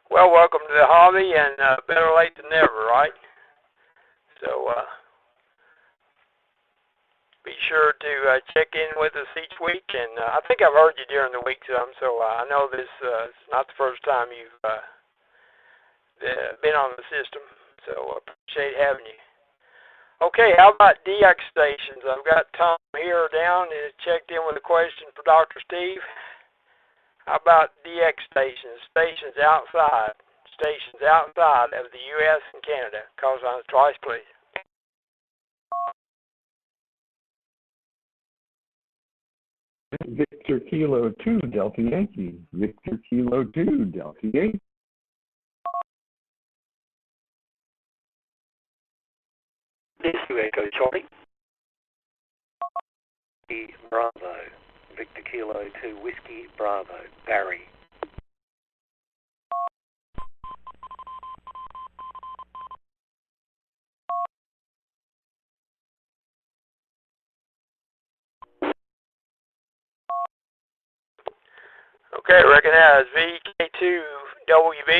Well, welcome to the hobby, and better late than never, right? So be sure to check in with us each week, and I think I've heard you during the week some, so I know this is not the first time you've been on the system, so I appreciate having you. Okay, how about DX stations? I've got Tom here down and checked in with a question for Dr. Steve. How about DX stations? Stations outside of the U.S. and Canada. Call signs twice, please. Victor Kilo 2, Delta Yankee. Victor Kilo 2, Delta Yankee. This is Echo Charlie. Bravo. Victor Kilo 2, Whiskey Bravo. Barry. Okay, recognize VK2WB,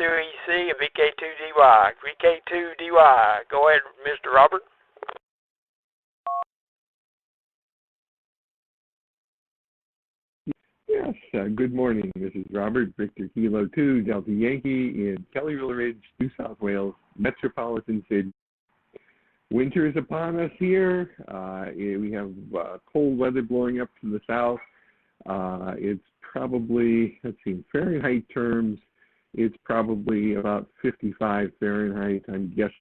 2EC, and VK2DY. VK2DY, go ahead, Mr. Robert. Yes, good morning. This is Robert, Victor Kilo 2, Delta Yankee in Kellyville Ridge, New South Wales, metropolitan Sydney. Winter is upon us here. We have cold weather blowing up from the south. It's probably, let's see, in Fahrenheit terms, it's probably about 55 Fahrenheit, I'm guessing.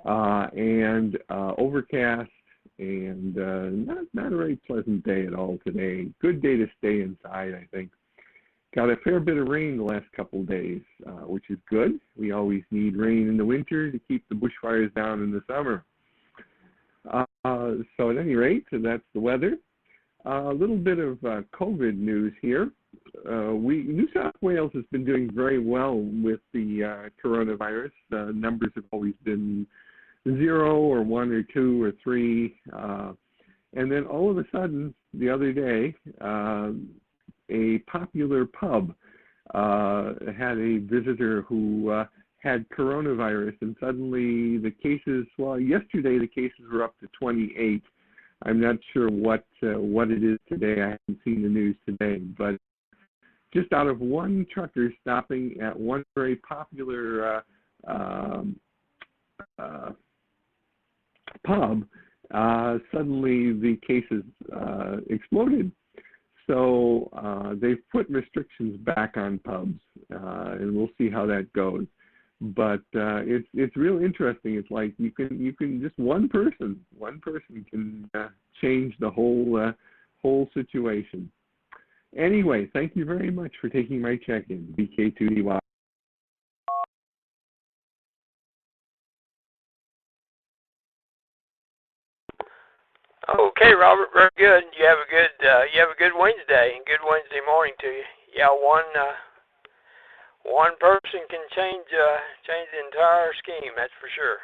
And overcast, and not a very pleasant day at all today. Good day to stay inside, I think. Got a fair bit of rain the last couple of days, which is good. We always need rain in the winter to keep the bushfires down in the summer. So at any rate, that's the weather. A little bit of COVID news here. New South Wales has been doing very well with the coronavirus. The numbers have always been 0 or 1 or 2 or 3. And then all of a sudden, the other day, a popular pub had a visitor who had coronavirus, and suddenly the cases, well, yesterday the cases were up to 28. I'm not sure what it is today. I haven't seen the news today, but just out of one trucker stopping at one very popular pub, suddenly the cases exploded. So they've put restrictions back on pubs, and we'll see how that goes. But it's real interesting. It's like you can just one person can change the whole situation. Anyway, thank you very much for taking my check-in, BK2DY. Okay, Robert, very good. You have a good Wednesday, and good Wednesday morning to you. Yeah, one person can change the entire scheme. That's for sure.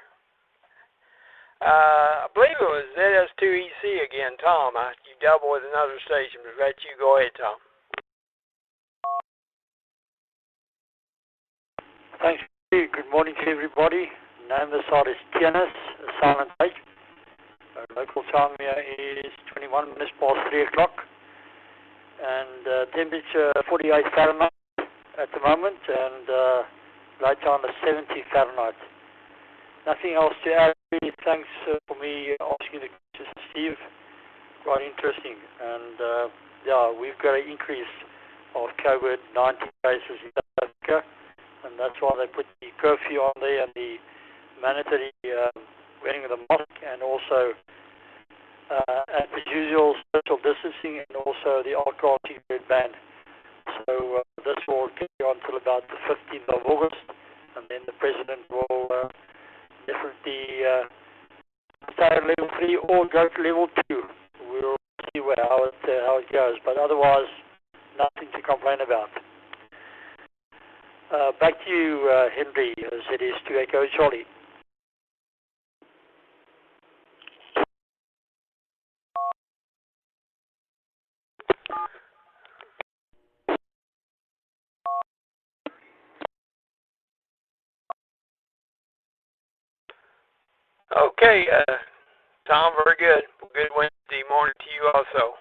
I believe it was ZS2EC again, Tom. You double with another station, but let you go ahead, Tom. Thanks. Good morning to everybody. Name is Tienes, Silent Lake. Local time here is 21 minutes past 3 o'clock. And temperature 48 Fahrenheit at the moment, and light time is 70 Fahrenheit. Nothing else to add. Thanks for me asking the question, Steve. Quite interesting. And yeah, we've got an increase of COVID-19 cases in South Africa, and that's why they put the curfew on there and the mandatory wearing of the mask, and also as usual social distancing, and also the alcohol cigarette ban. So this will carry on until about the 15th of August, and then the president will definitely stay at level 3 or go to level 2. We'll see how it goes, but otherwise nothing to complain about. Back to you, Henry, as it is to Echo Charlie. Okay, Tom, very good. Good Wednesday morning to you also.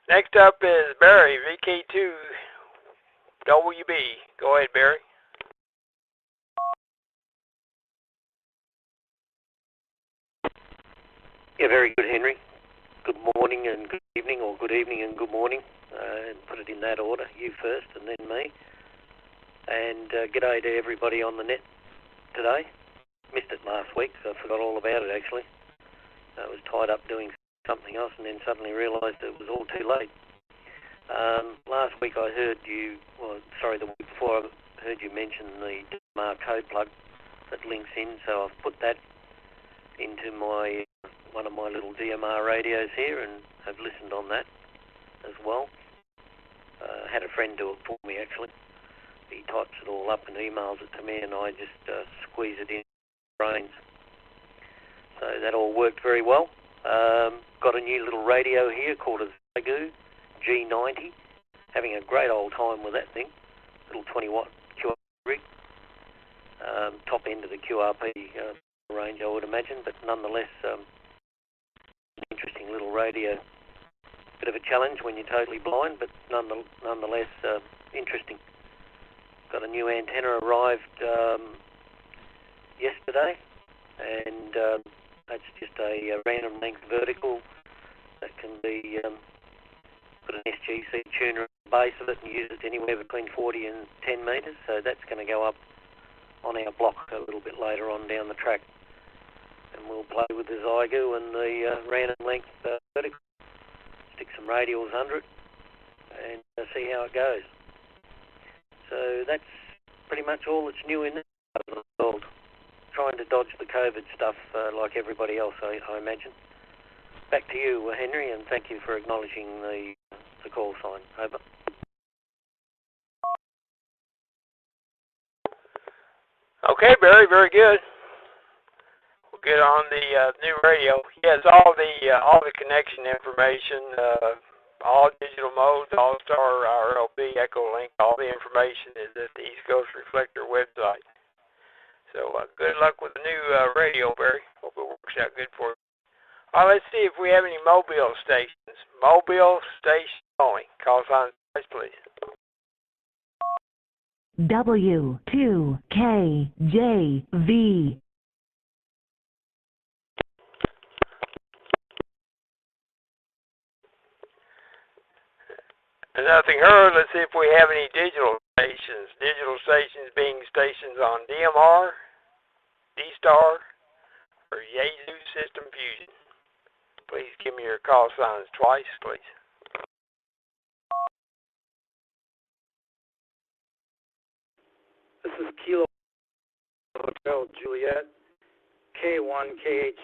Next up is Barry, VK2WB. Go ahead, Barry. Yeah, very good, Henry. Good morning and good evening or good evening and good morning, and put it in that order, you first and then me. And g'day to everybody on the net today. Missed it last week, so I forgot all about it actually. I was tied up doing something else and then suddenly realised it was all too late. Last week I heard you, the week before I heard you mention the DMR code plug that links in, so I've put that into my one of my little DMR radios here and have listened on that as well. Had a friend do it for me actually. He types it all up and emails it to me and I just squeeze it in brains. So that all worked very well. Got a new little radio here called a Zygu G90. Having a great old time with that thing. Little 20 watt QRP rig. Top end of the QRP range I would imagine, but nonetheless an interesting little radio. Bit of a challenge when you're totally blind, but nonetheless interesting. Got a new antenna arrived yesterday, and that's just a random length vertical that can be put an SGC tuner at the base of it and use it anywhere between 40 and 10 metres, so that's going to go up on our block a little bit later on down the track. And we'll play with the Zygu and the random length vertical, stick some radials under it and see how it goes. So that's pretty much all that's new in this part of the world. Trying to dodge the COVID stuff like everybody else, I imagine. Back to you, Henry, and thank you for acknowledging the call sign. Over. Okay, Barry, very good. We'll get on the new radio. Yes, all the connection information, all digital modes, All-Star, RLB, Echo Link, all the information is at the East Coast Reflector website. So good luck with the new radio, Barry. Hope it works out good for you. All right, let's see if we have any mobile stations. Mobile station only. Call sign, please. W2KJV. Nothing heard. Let's see if we have any digital stations. Digital stations being stations on DMR, D-Star, or Yaesu System Fusion. Please give me your call signs twice, please. This is Kilo Hotel Juliet, K1KH.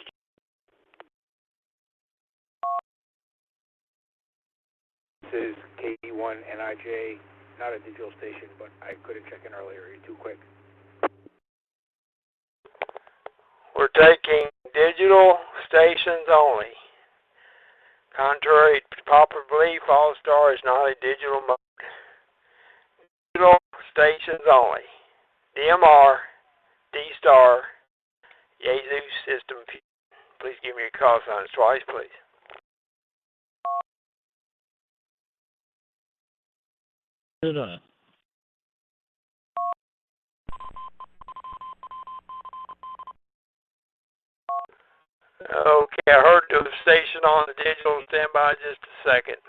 This is KE1NIJ, not a digital station, but I couldn't check in earlier. You're too quick. We're taking digital stations only. Contrary to popular belief, All-Star is not a digital mode. Digital stations only. DMR, D-Star, Yaesu System Fusion. Please give me your call signs twice, please. Okay, I heard there was a station on the digital. Stand by just a second,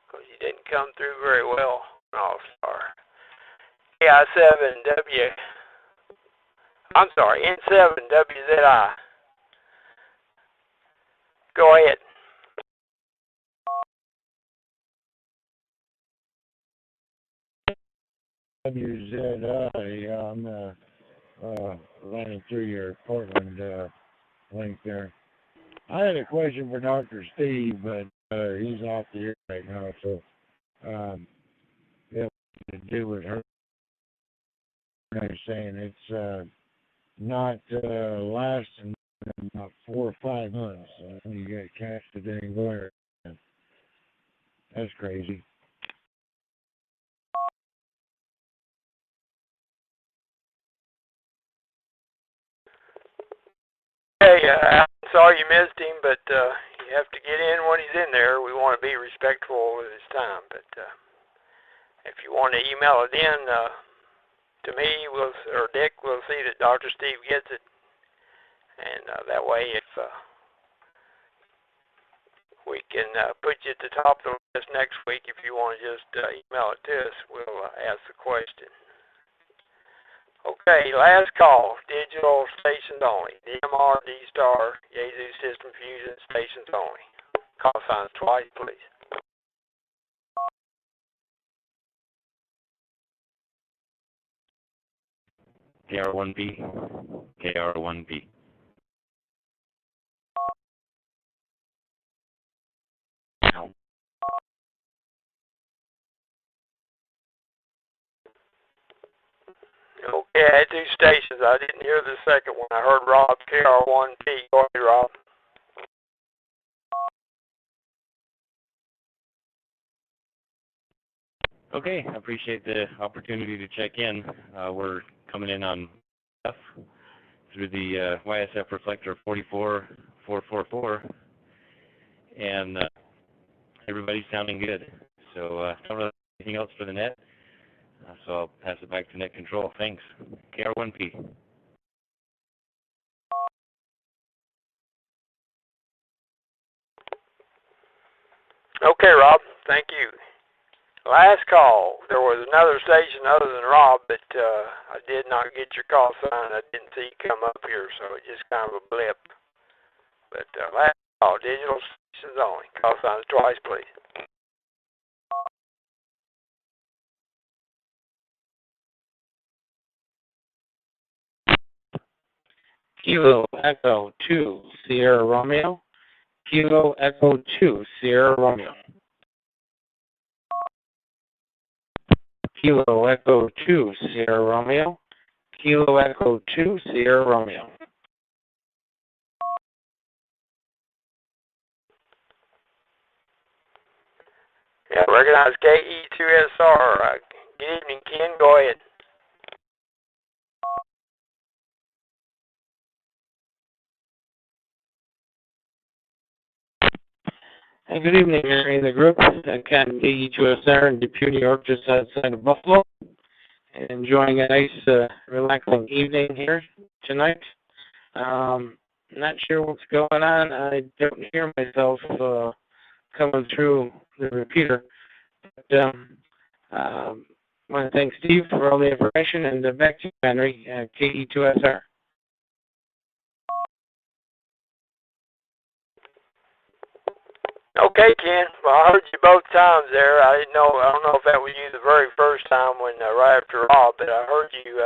because you didn't come through very well. All-Star. N7WZI. Go ahead. WZI, I'm running through your Portland link there. I had a question for Dr. Steve, but he's off the air right now, so it to do with her saying it's not lasting about 4 or 5 months. You get casted anywhere. That's crazy. Hey, I'm sorry you missed him, but you have to get in when he's in there. We want to be respectful of his time, but if you want to email it in to me, or Dick, we'll see that Dr. Steve gets it, and that way, if we can put you at the top of the list next week if you want to just email it to us. We'll ask the question. Okay, last call. Digital stations only. DMR, D-Star, Yaesu System Fusion stations only. Call signs twice, please. KR1B, KR1B. Okay, I had two stations. I didn't hear the second one. I heard Rob, KR1B. Go ahead, Rob. Okay, I appreciate the opportunity to check in. We're coming in on F through the YSF Reflector 44444, and everybody's sounding good. So don't really have anything else for the net, so I'll pass it back to net control. Thanks. KR1P. Okay, Rob. Thank you. Last call. There was another station other than Rob, but I did not get your call sign. I didn't see it come up here, so it's just kind of a blip. But last call, digital stations only. Call signs twice, please. Kilo Echo 2 Sierra Romeo. Kilo Echo 2 Sierra Romeo. Kilo Echo 2 Sierra Romeo. Kilo Echo 2 Sierra Romeo. Yeah, recognize KE2SR. Good evening, Ken. Go ahead. Hey, good evening, Mary in the group. Ken KE2SR in Deputy York, just outside of Buffalo. Enjoying a nice, relaxing evening here tonight. Not sure what's going on. I don't hear myself coming through the repeater. But I want to thank Steve for all the information, and back to you, Henry, KE2SR. Okay, Ken. Well, I heard you both times there. I don't know if that was you the very first time when right after Rob, but I heard you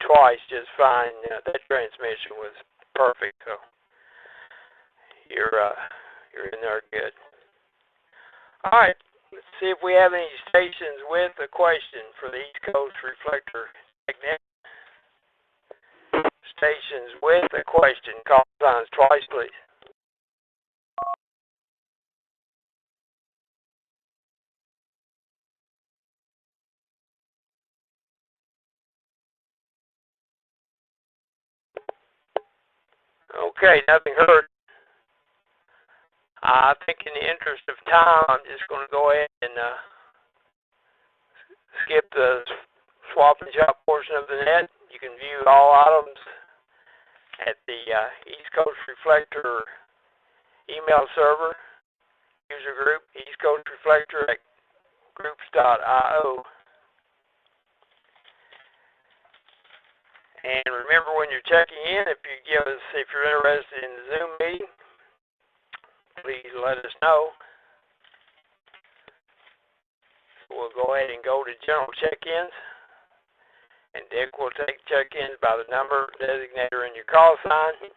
twice just fine. That transmission was perfect. So you're in there good. All right. Let's see if we have any stations with a question for the East Coast Reflector technician. Stations with a question. Call signs twice, please. Okay, nothing heard. I think in the interest of time, I'm just going to go ahead and skip the swap and shop portion of the net. You can view all items at the East Coast Reflector email server, user group, East Coast Reflector at groups.io. And remember, when you're checking in, if you're interested in the Zoom meeting, please let us know. We'll go ahead and go to general check-ins, and Dick will take check-ins by the number designator in your call sign. And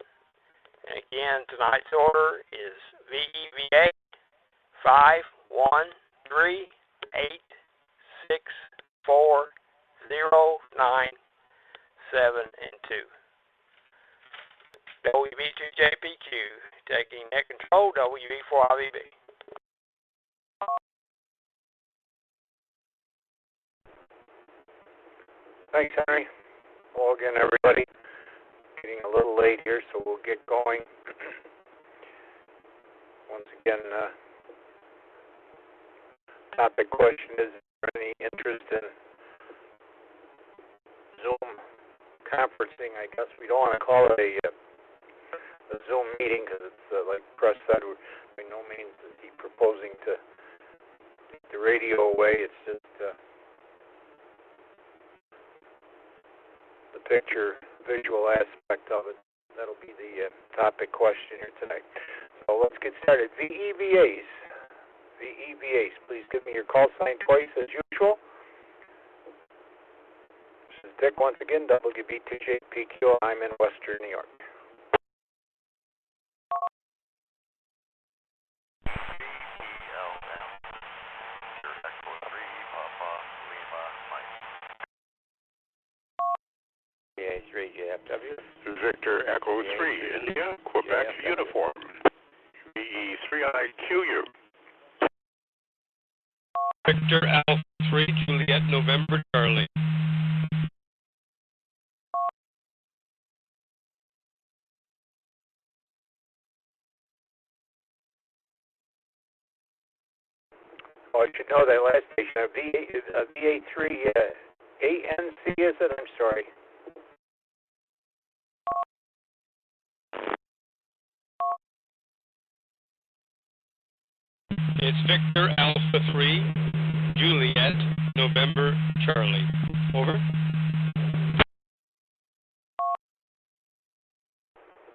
again, tonight's order is VEVA 513864097 and 2. WB2JPQ taking net control, WB4IVB. Thanks, Henry. Well, again, everybody, getting a little late here, so we'll get going. Once again, topic question is there any interest in Zoom conferencing? I guess we don't want to call it a Zoom meeting because it's like Press said, by no mean, is he proposing to take the radio away? It's just the picture, visual aspect of it. That'll be the topic question here tonight. So let's get started. VEVAs. VEVAs, please give me your call sign twice as usual. This is Dick once again, WB2JPQ. I'm in Western New York. Yeah, it's JFW. Victor Echo 3, India, Quebec uniform. VE3IQU. Victor Alpha 3, Juliet, November, Charlie. Oh, I should know that last station. VA3 ANC, is it? I'm sorry. It's Victor Alpha 3, Juliet, November, Charlie. Over.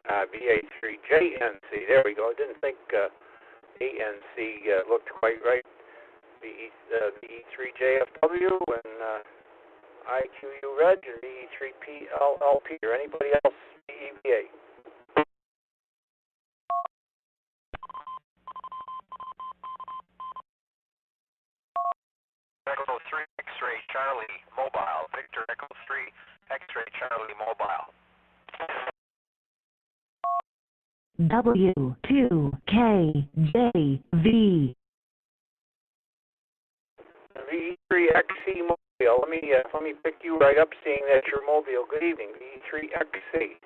VA3JNC. There we go. I didn't think ANC looked quite right. VE3JFW and IQU Reg and VE3PLLP. Or anybody else VEVA? Echo 3 X-ray Charlie mobile. Victor Echo 3 X-ray Charlie mobile. W2KJV. VE3XC mobile. Let me pick you right up, seeing that you're mobile. Good evening, VE3XC.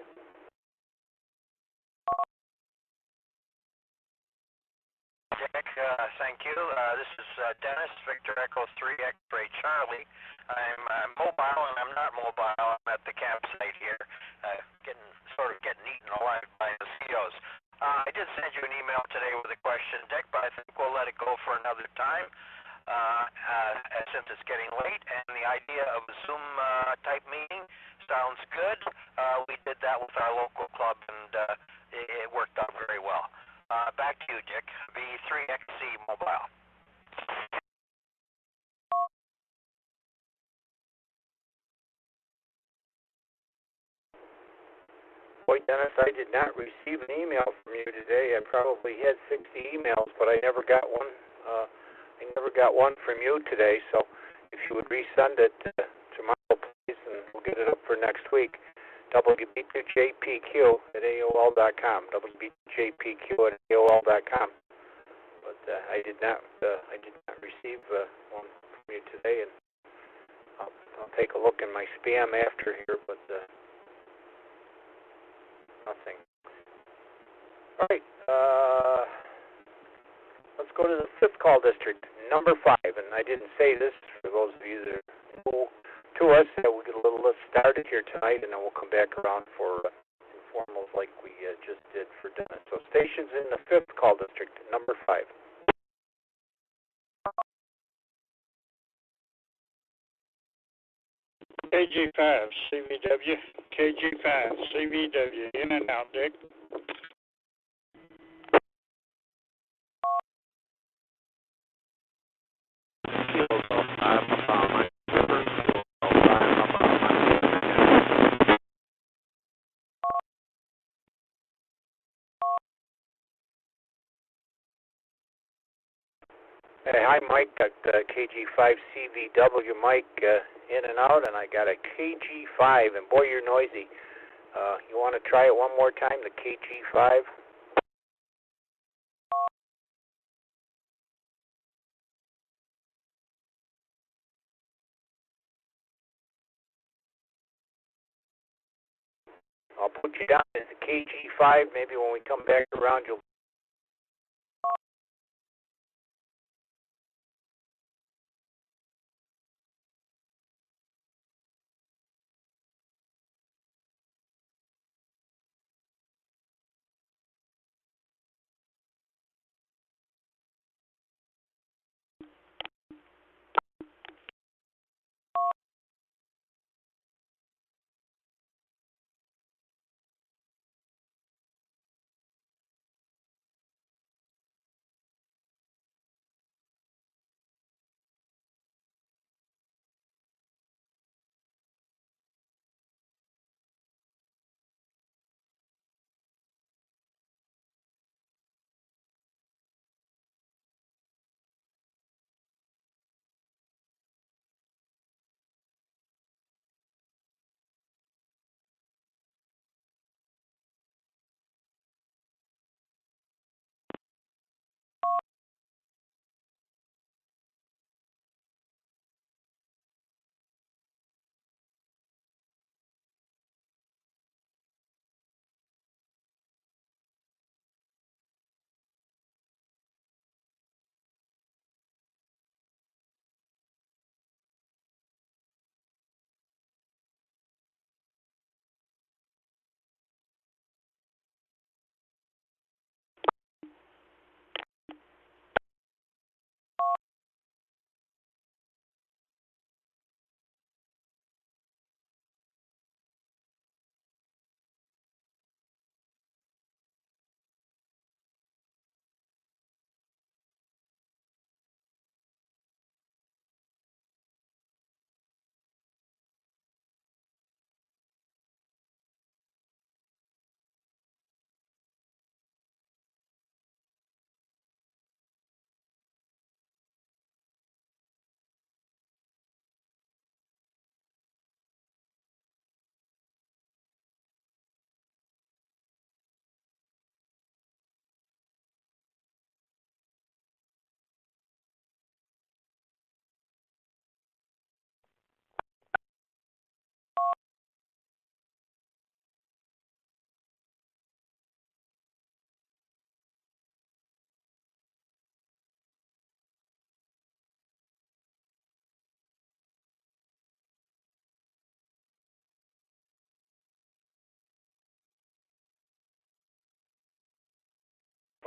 Dick, thank you. This is Dennis, Victor Echo 3 X-ray Charlie. I'm mobile and I'm not mobile. I'm at the campsite here, getting eaten alive by mosquitoes. I did send you an email today with a question, Dick, but I think we'll let it go for another time. Since it's getting late, and the idea of a Zoom type meeting sounds good. We did that with our local club, and it worked out very well. Back to you, Dick. V3XC mobile. Boy, Dennis, I did not receive an email from you today. I probably had 60 emails, but I never got one. I never got one from you today, so if you would resend it tomorrow, please, and we'll get it up for next week. WB2JPQ at AOL.com. WB2JPQ at AOL.com. But I did not receive one from you today, and I'll take a look in my spam after here, but nothing. All right. Let's go to the fifth call district, number 5. And I didn't say this for those of you that are new to us. We'll get a little list started here tonight, and then we'll come back around for informals like we just did for Dennis. So stations in the fifth call district, number 5. KG5, CVW, KG5, CVW, in and out, Dick. Hey, hi, Mike. Got KG5 CVW Mike in and out, and I got a KG5, and boy, you're noisy. You want to try it one more time, the KG5? I'll put you down as a KG5. Maybe when we come back around, you'll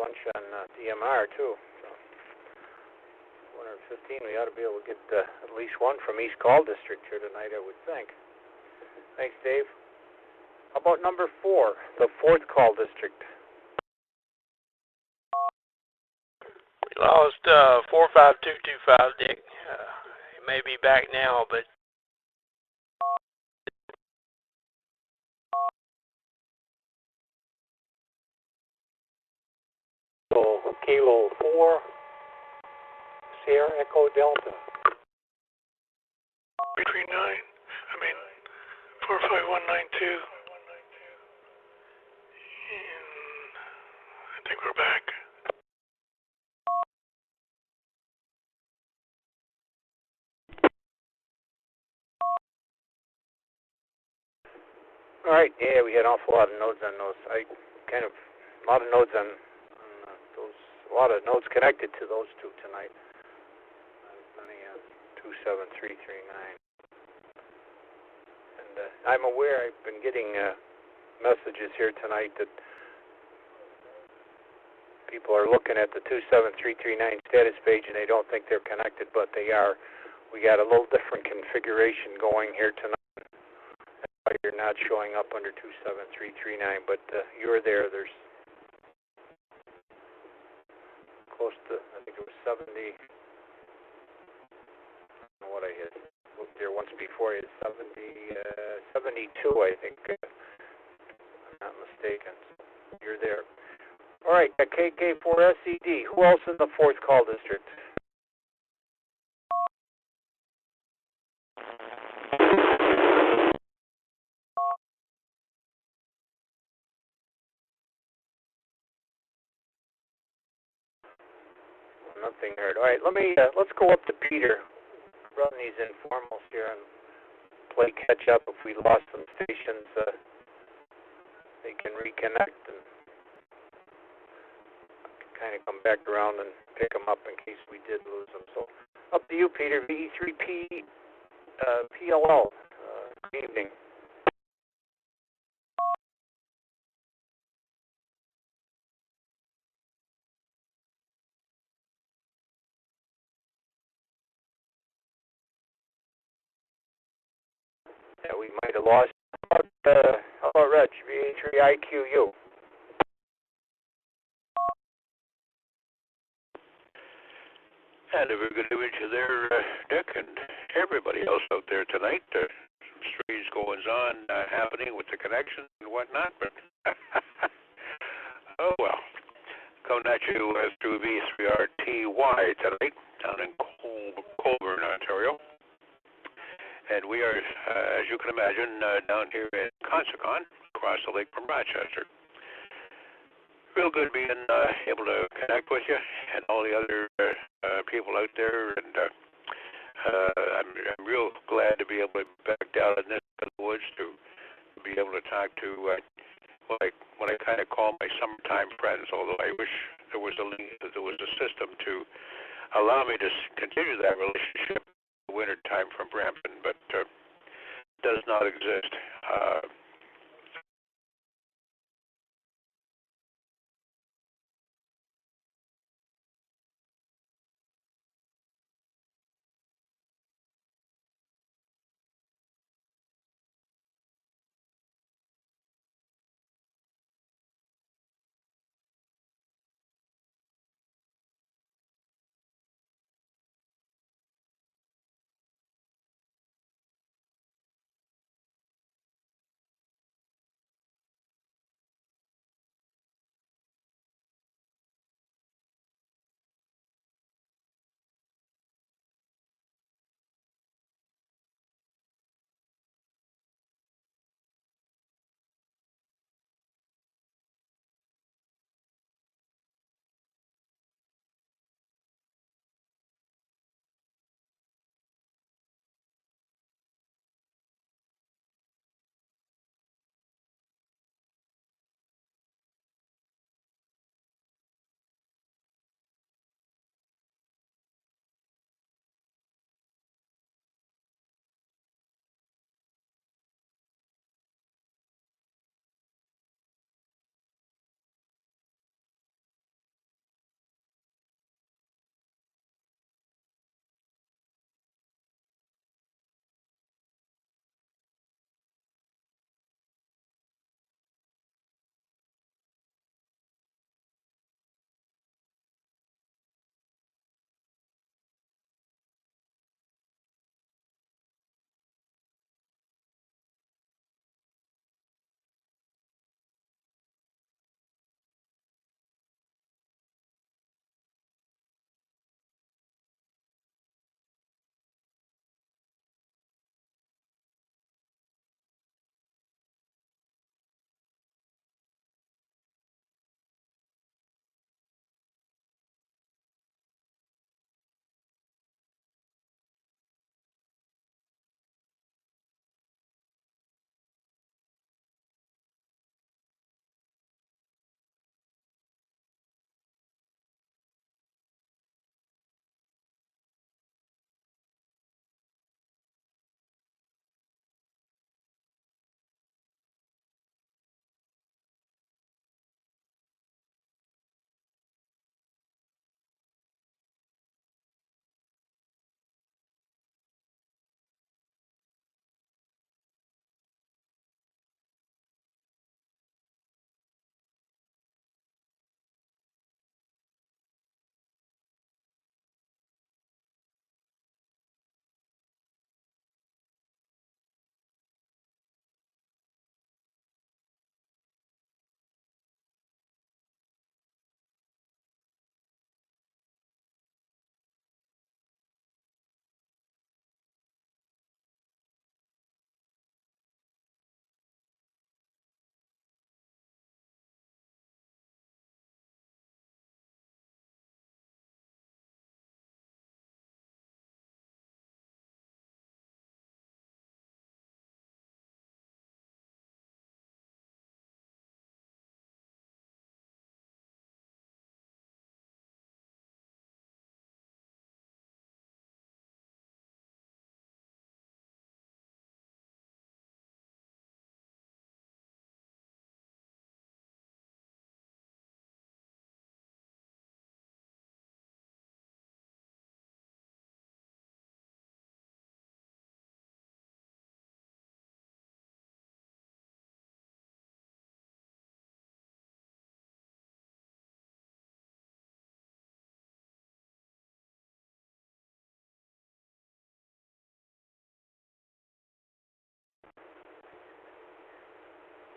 bunch on DMR too. So 115, we ought to be able to get at least one from East Call District here tonight, I would think. Thanks, Dave. How about number 4, the 4th Call District? We lost 45225, Dick. He may be back now, but Kilo 4, Sierra Echo Delta. 45192. I think we're back. All right, yeah, we had an awful lot of nodes on those. A lot of nodes on those, a lot of nodes connected to those two tonight. Running 27339. And I'm aware I've been getting messages here tonight that people are looking at the 27339 status page and they don't think they're connected, but they are. We got a little different configuration going here tonight. You're not showing up under 27339, but you're there. There's close to, I think it was 70. I don't know what I had looked there once before. It's 72, I think, if I'm not mistaken. You're there. All right, KK4SED. Who else in the 4th Call District? Nothing heard. All right, let's go up to Peter. Run these informals here and play catch up. If we lost some stations, they can reconnect and kind of come back around and pick them up in case we did lose them. So up to you, Peter. VE3P PLL. Good evening. Yeah, we might have lost. How about Reg? VE3IQU. And a very good evening to there, Dick, and everybody else out there tonight. Some strange goings on happening with the connections and whatnot, but oh well. Coming at you through V3RTY tonight down in Colburn, Ontario. And we are, as you can imagine, down here in Consacon, across the lake from Rochester. Real good being able to connect with you and all the other people out there, and I'm real glad to be able to be back down in this woods to be able to talk to what I kind of call my summertime friends. Although I wish there was a system to allow me to continue that relationship in the winter time from Brampton, but does not exist.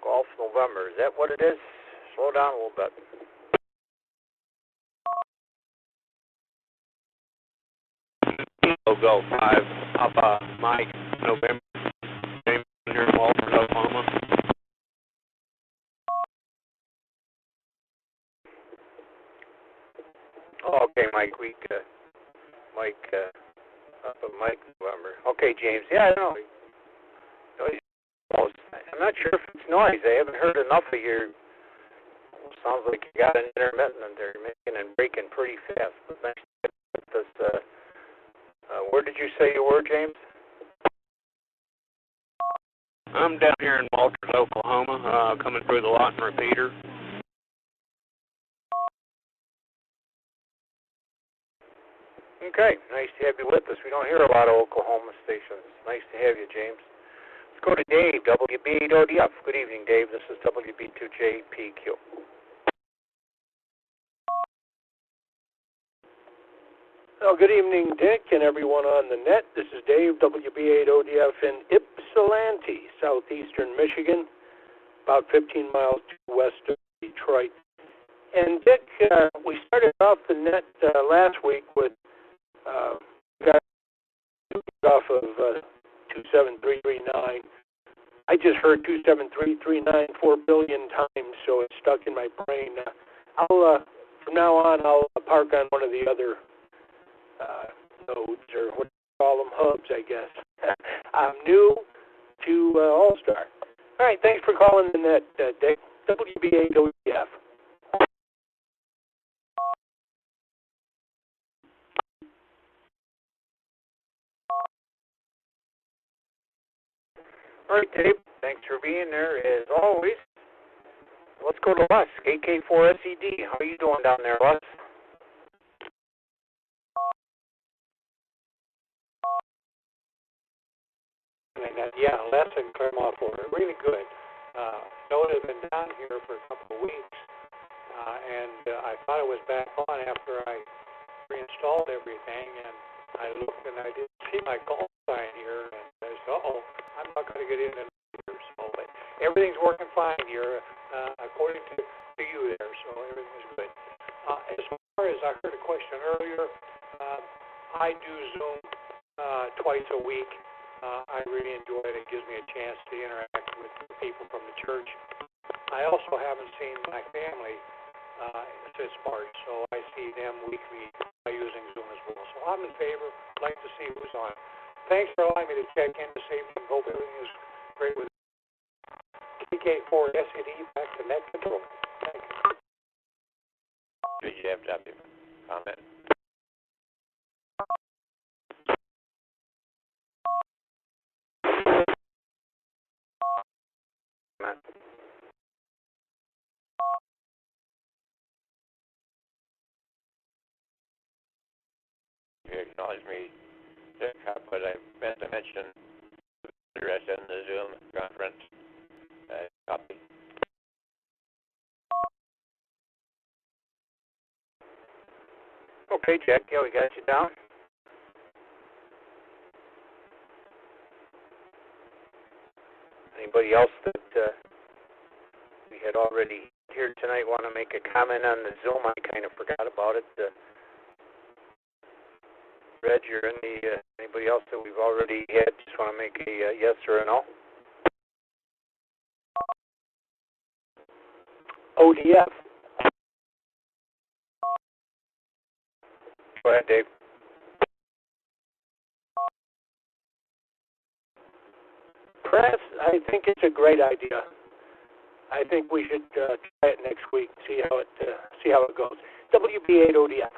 12th November. Is that what it is? Slow down a little bit. Go 5 Papa Mike November. James here in Walford, Oklahoma. Oh, okay, Mike November. Okay, James. Yeah, I know. I'm not sure if it's noise. I haven't heard enough of your. Sounds like you got an intermittent there, making and breaking pretty fast. But thanks for this. Where did you say you were, James? I'm down here in Walters, Oklahoma, coming through the Lawton repeater. Okay, nice to have you with us. We don't hear a lot of Oklahoma stations. Nice to have you, James. Let's go to Dave, WB8ODF. Good evening, Dave. This is WB2JPQ. Well, good evening, Dick, and everyone on the net. This is Dave, WB8ODF in Ypsilanti, southeastern Michigan, about 15 miles west of Detroit. And Dick, we started off the net last week with got off of 27339. I just heard 27339 4 billion times, so it's stuck in my brain. From now on, I'll park on one of the other nodes, or what you call them, hubs, I guess. I'm new to All-Star. All right, thanks for calling in that, Dick. WB8ODF. All right, Dave. Thanks for being there, as always. Let's go to Les, AK4SED. How are you doing down there, Les? Yeah, Les and Claremont Florida, really good. Snow has been down here for a couple of weeks, and I thought it was back on after I reinstalled everything, and I looked and I didn't see my call sign here, and I said, uh-oh, I'm not going to get in here. So everything's working fine here, according to you there, so everything is good. As far as I heard a question earlier, I do Zoom twice a week. I really enjoy it. It gives me a chance to interact with people from the church. I also haven't seen my family since March, so I see them weekly by using Zoom as well. So I'm in favor. I'd like to see who's on. Thanks for allowing me to check in this evening. Hope everything is great with KK4SED back to net control. Thank you. Did you have to comment? You acknowledge me, Dick, but I meant to mention the address in the Zoom conference copy. Okay, Jack. Yeah, we got you down. Anybody else that we had already here tonight want to make a comment on the Zoom? I kind of forgot about it. Reg, or anybody else that we've already had just want to make a yes or a no? ODF. Go ahead, Dave. Press, I think it's a great idea. I think we should try it next week. See how it goes. WB8ODF.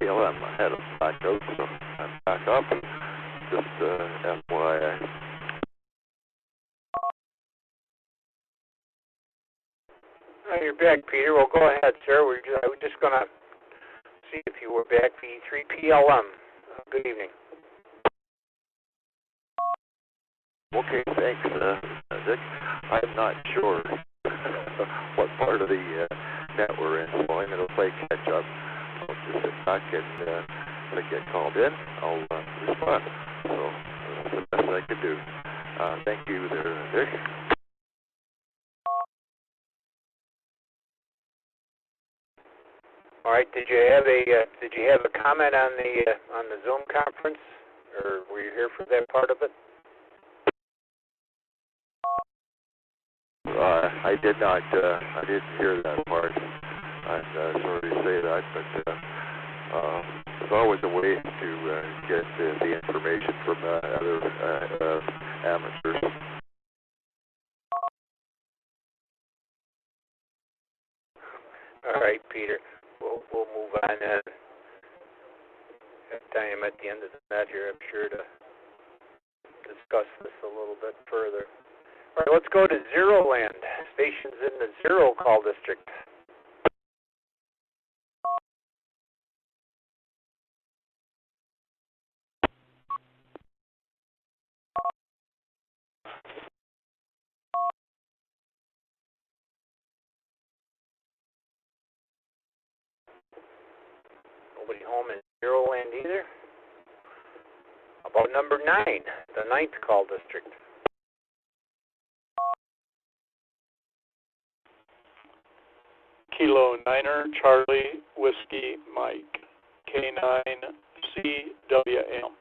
PLM. I had a back out, so I'm back up. Just FYI. You're back, Peter. Well, go ahead, sir. I was just going to see if you were back. V3PLM. Good evening. Okay, thanks, Dick. I'm not sure what part of the net we're in, so I'm going to play catch up. I'll just sit back and if I get called in, I'll respond. So that's the best I could do. Thank you there, Dick. All right. Did you have a comment on the Zoom conference, or were you here for that part of it? I did not. I didn't hear that part. I'm sorry to say that, but there's always a way to get the information from other amateurs. All right, Peter. We'll move on. Have time at the end of the net here, I'm sure, to discuss this a little bit further. All right, let's go to Zero Land. Stations in the Zero Call District. Nobody home in Zero Land either. How about number 9, the 9th Call District? Kilo Niner Charlie Whiskey Mike K9 CWM.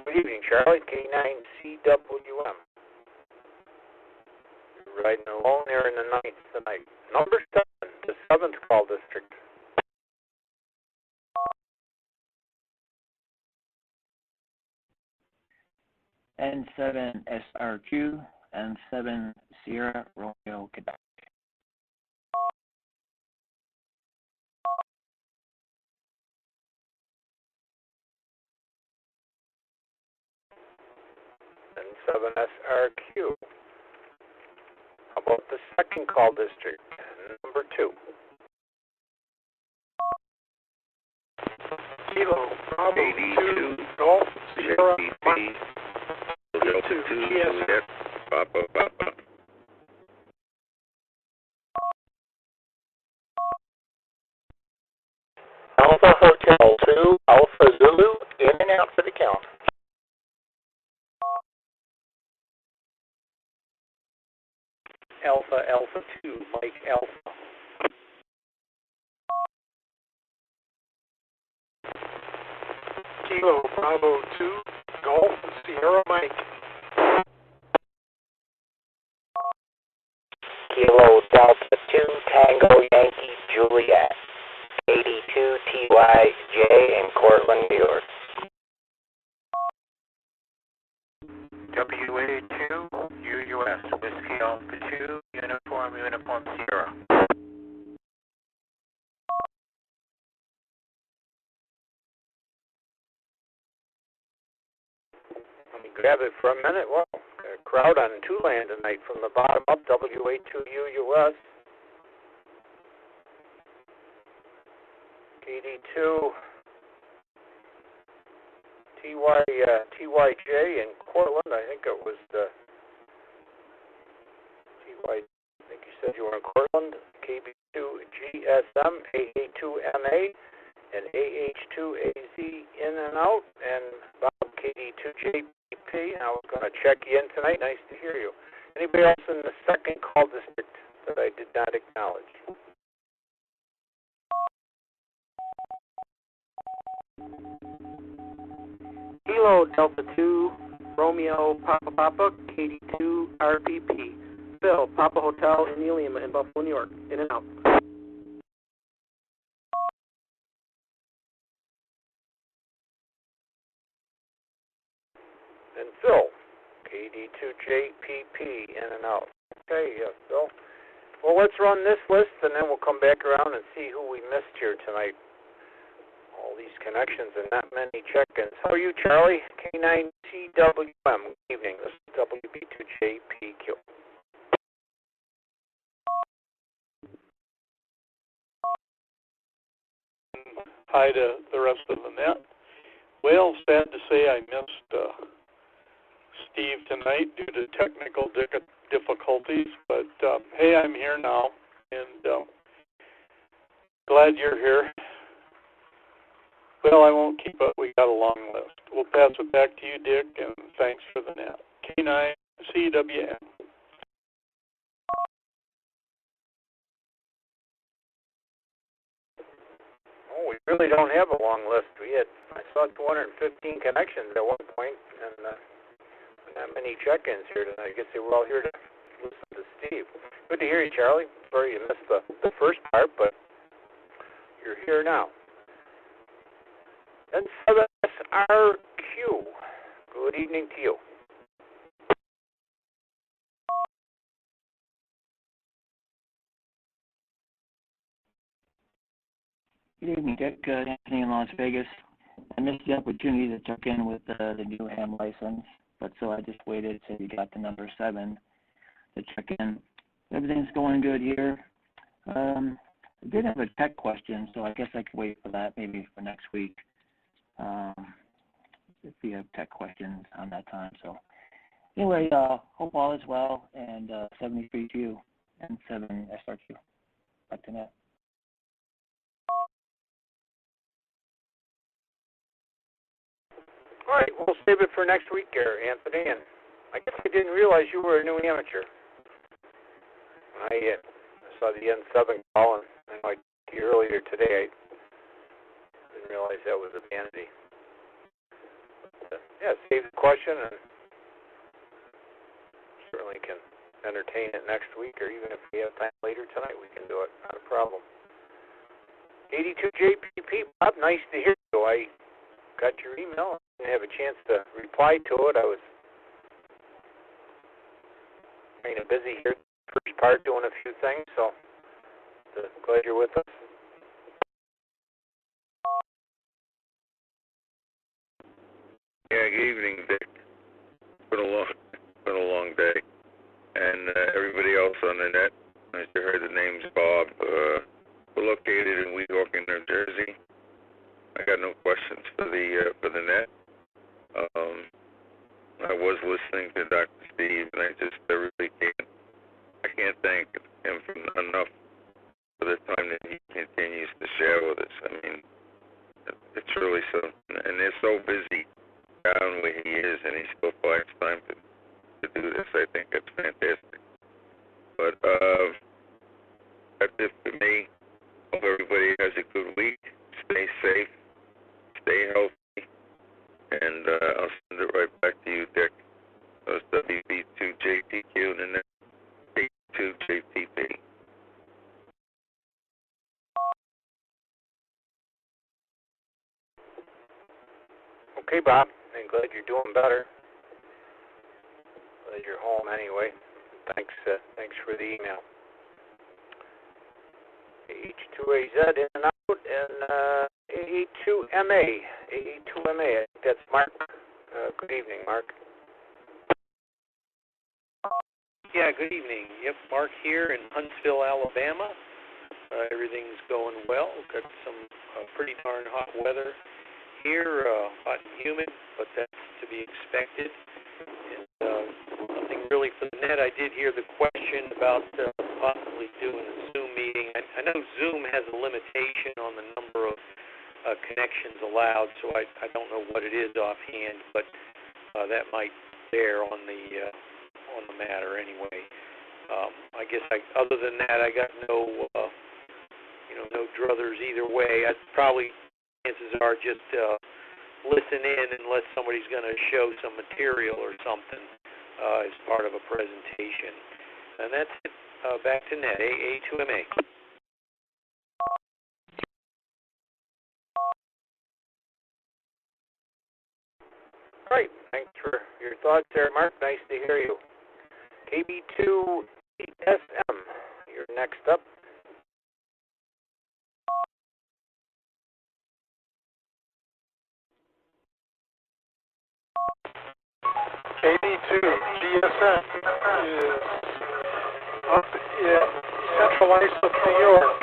Good evening, Charlie. K9CWM. You're riding alone there in the 9th tonight. Number 7, the 7th Call District. N7 SRQ, N7 Sierra Romeo Quebec. N7 SRQ. How about the 2nd Call District, number 2? Kilo Bravo 2 Golf Sierra Mike 82 GS. Alpha Hotel 2 Alpha Zulu, in and out for the count. Alpha 2 Mike Alpha. Kilo Bravo 2 Golf Sierra Mike. Kilo Delta 2 Tango Yankee Juliet. 82 TYJ in Cortland, New York. WA2 UUS Whiskey Alpha 2 Uniform Sierra. Let me grab it for a minute. Well, a crowd on 2 land tonight from the bottom up. WA2 UUS. KD2 TYJ in Cortland. I think it was the TY. I think you said you were in Cortland. KB2 GSM AA2MA and AH2AZ in and out, and Bob KD2JP. I was going to check you in tonight. Nice to hear you. Anybody else in the 2nd Call District that I did not acknowledge? Kilo Delta 2 Romeo Papa KD2 RPP. Phil Papa Hotel in Lima in Buffalo, New York. In and out. And Phil, KD2JPP, in and out. Okay, yeah, Phil. Well, let's run this list, and then we'll come back around and see who we missed here tonight. All these connections and not many check-ins. How are you, Charlie? K9TWM. Good evening. This is WB2JPQ. Hi to the rest of the net. Well, sad to say I missed Steve tonight due to technical difficulties, but hey, I'm here now, and glad you're here. Well, I won't keep up. We got a long list. We'll pass it back to you, Dick, and thanks for the net. K9CWM. Oh, we really don't have a long list. I saw 215 connections at one point, and not many check-ins here tonight. I guess they were all here to listen to Steve. Good to hear you, Charlie. Sorry you missed the first part, but you're here now. And N7SRQ. Good evening to you. Good evening, Dick. Anthony in Las Vegas. I missed the opportunity to check in with the new ham license, but so I just waited till you got to number 7 to check in. Everything's going good here. I did have a tech question, so I guess I could wait for that maybe for next week. If you have tech questions on that time. So anyway, hope all is well, and 73 to you and 7 SRQ. Back to net. All right, we'll save it for next week here, Anthony. And I guess I didn't realize you were a new amateur. I saw the N7 call, and like earlier today, I didn't realize that was a vanity. Yeah, save the question, and certainly can entertain it next week, or even if we have time later tonight, we can do it. Not a problem. 82JPP, Bob, nice to hear you. I got your email. I didn't have a chance to reply to it. I was kind of busy here, first part, doing a few things, so glad you're with us. Yeah, good evening, Dick. It's been a long day, and everybody else on the net. As you heard, the name's Bob. We're located in Weehawken, New Jersey. I got no questions for the net. I was listening to Dr. Steve, and I really can't thank him enough for the time that he continues to share with us. I mean, it's really something, and they're so busy down where he is, and he still finds time to do this. I think that's fantastic. But that's it for me. Hope everybody has a good week. Stay safe, stay healthy, and I'll send it right back to you, Dick. So it's WB2JTQ and then A2JPP. Okay, Bob. I'm glad you're doing better. Glad you're home anyway. Thanks for the email. H2AZ in and out, and A2MA. A2MA, I think that's Mark. Good evening, Mark. Yeah, good evening. Yep, Mark here in Huntsville, Alabama. Everything's going well. We've got some pretty darn hot weather here, hot and humid, but that's to be expected. And nothing really for the net. I did hear the question about possibly doing a Zoom meeting. I know Zoom has a limitation on the number of connections allowed, so I don't know what it is offhand, but that might bear on the matter anyway. I guess other than that, I got no no druthers either way. I'd probably, chances are, just listen in unless somebody's going to show some material or something as part of a presentation. And that's it. Back to net, A2MA. All right. Thanks for your thoughts there, Mark. Nice to hear you. KB2ESM, you're next up. KB2GSM is up in Central Islip, New York,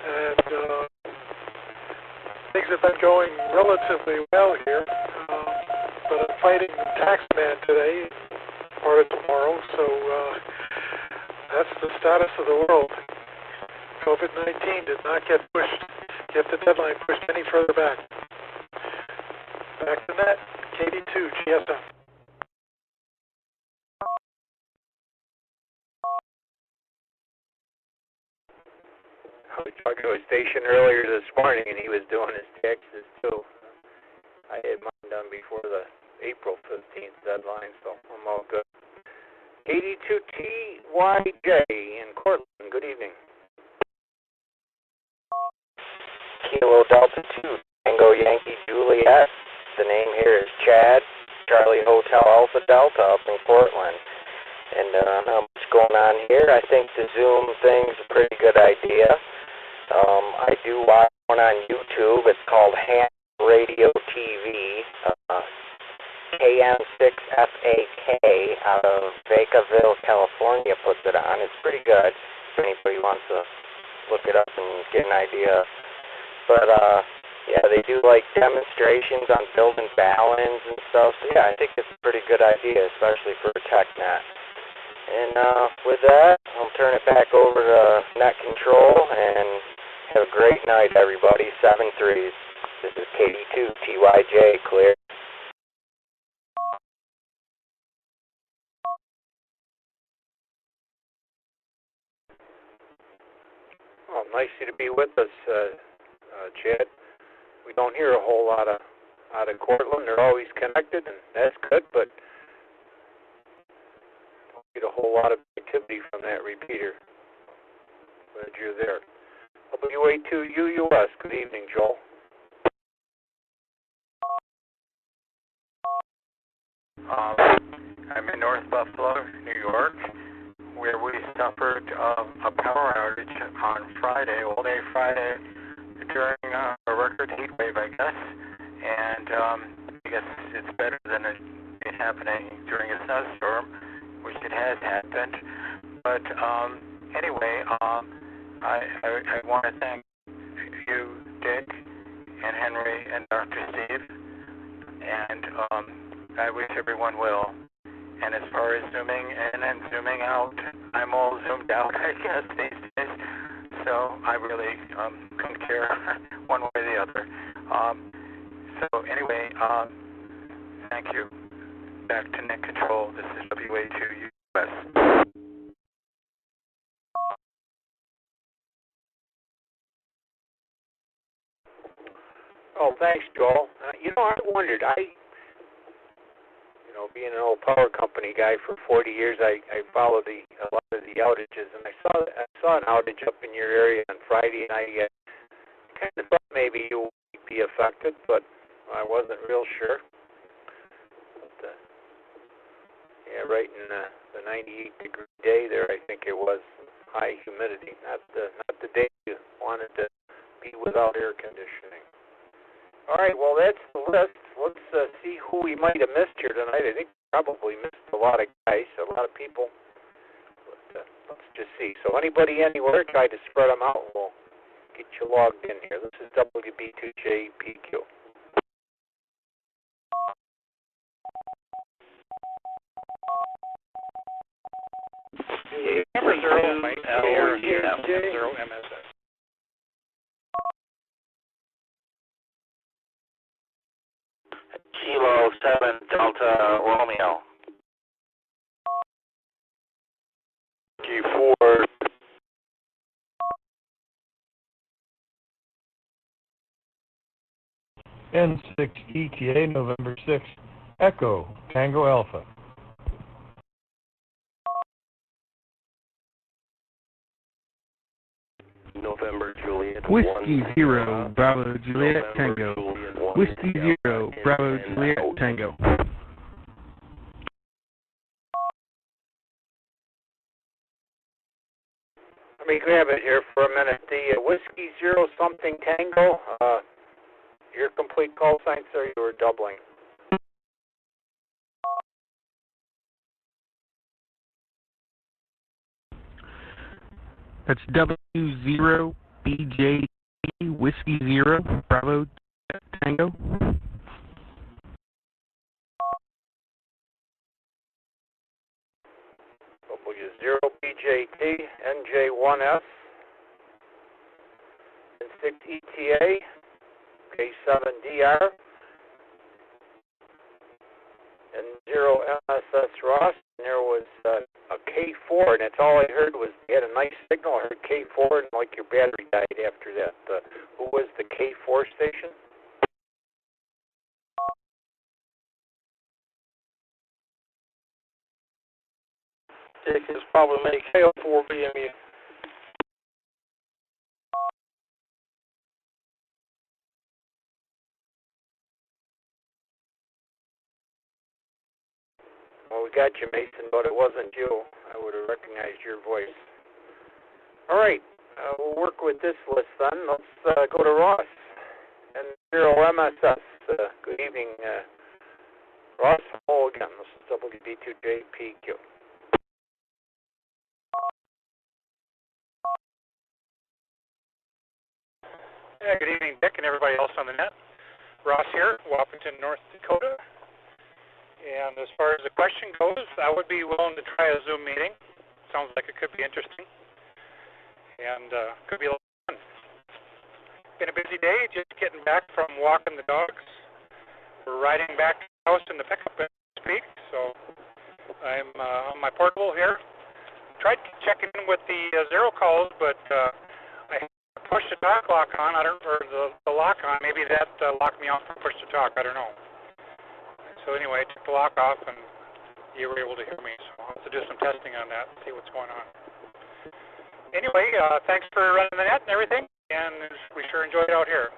and things have been going relatively well here. but I'm fighting taxman today, part of tomorrow, so that's the status of the world. COVID-19 did not get the deadline pushed any further back. Back to net, KD2, GSM. I was talking to a station earlier this morning, and he was doing his taxes too. I had mine done before the April 15th deadline, so I'm all good. KD2TYJ in Cortland, good evening. Kilo Delta 2, Tango Yankee Juliet. The name here is Chad, Charlie Hotel Alpha Delta up in Portland. And not much going on here. I think the Zoom thing's a pretty good idea. I do watch one on YouTube. It's called Ham Radio TV. KM6FAK out of Vacaville, California puts it on. It's pretty good if anybody wants to look it up and get an idea. But yeah, they do like demonstrations on building balance and stuff. So yeah, I think it's a pretty good idea, especially for a TechNet. And with that, I'll turn it back over to Net Control and have a great night, everybody. 7-3. This is KD2 TYJ clear. Well, nice to be with us, Chad. We don't hear a whole lot out of Cortland. They're always connected, and that's good, but don't get a whole lot of activity from that repeater. Glad you're there. WA2UUS, good evening, Joel. I'm in North Buffalo, New York, where we suffered a power outage on Friday, all day Friday, during a record heat wave, I guess. And I guess it's better than it happening during a snowstorm, which it has happened. But anyway, I want to thank you, Dick, and Henry, and Dr. Steve, and I wish everyone well. And as far as zooming in and zooming out, I'm all zoomed out, I guess, these days. So I really couldn't care one way or the other. So anyway, thank you. Back to Net Control. This is WA2US. Oh, thanks, Joel. I wondered, being an old power company guy for 40 years, I followed a lot of the outages, and I saw an outage up in your area on Friday, and I kind of thought maybe you would be affected, but I wasn't real sure. But, yeah, right in the 98-degree day there, I think it was high humidity, not the day you wanted to be without air conditioning. All right, well, that's the list. Let's see who we might have missed here tonight. I think we probably missed a lot of guys, a lot of people. But, let's just see. So anybody anywhere, try to spread them out. We'll get you logged in here. This is WB2JPQ. Number 0, Mike. Zero MSS. Kilo 7 Delta Romeo. Q4. N6 ETA November 6, Echo, Tango Alpha. November Juliet. Whiskey 0, Bravo Juliet Tango. Whiskey 0, Bravo Juliet Tango. Let me grab it here for a minute. The Whiskey 0 something Tango, your complete call sign, sir, you were doubling. That's W0 BJ Whiskey 0, Bravo Tango. 0BJT, NJ1S, and 6ETA, K7DR, and 0MSS Ross. And there was a K4, and that's all I heard was you had a nice signal. I heard K4, and like your battery died after that. Who was the K4 station? Dick, is probably me, KO4BMU. Well, we got you, Mason, but it wasn't you. I would have recognized your voice. All right, we'll work with this list then. Let's go to Ross and 0MSS. Good evening, Ross. Hello again. This is WB2JPQ. Yeah, good evening, Dick, and everybody else on the net. Ross here, Wahpeton, North Dakota. And as far as the question goes, I would be willing to try a Zoom meeting. Sounds like it could be interesting. And could be a lot of fun. Been a busy day, just getting back from walking the dogs. We're riding back to the house in the pickup as we speak, so I'm on my portable here. Tried checking in with the zero calls, but I pushed the talk lock on. I don't, or the lock on. Maybe that locked me off from push to talk. I don't know. So anyway, I took the lock off, and you were able to hear me. So I'll have to do some testing on that and see what's going on. Anyway, thanks for running the net and everything, and we sure enjoyed it out here.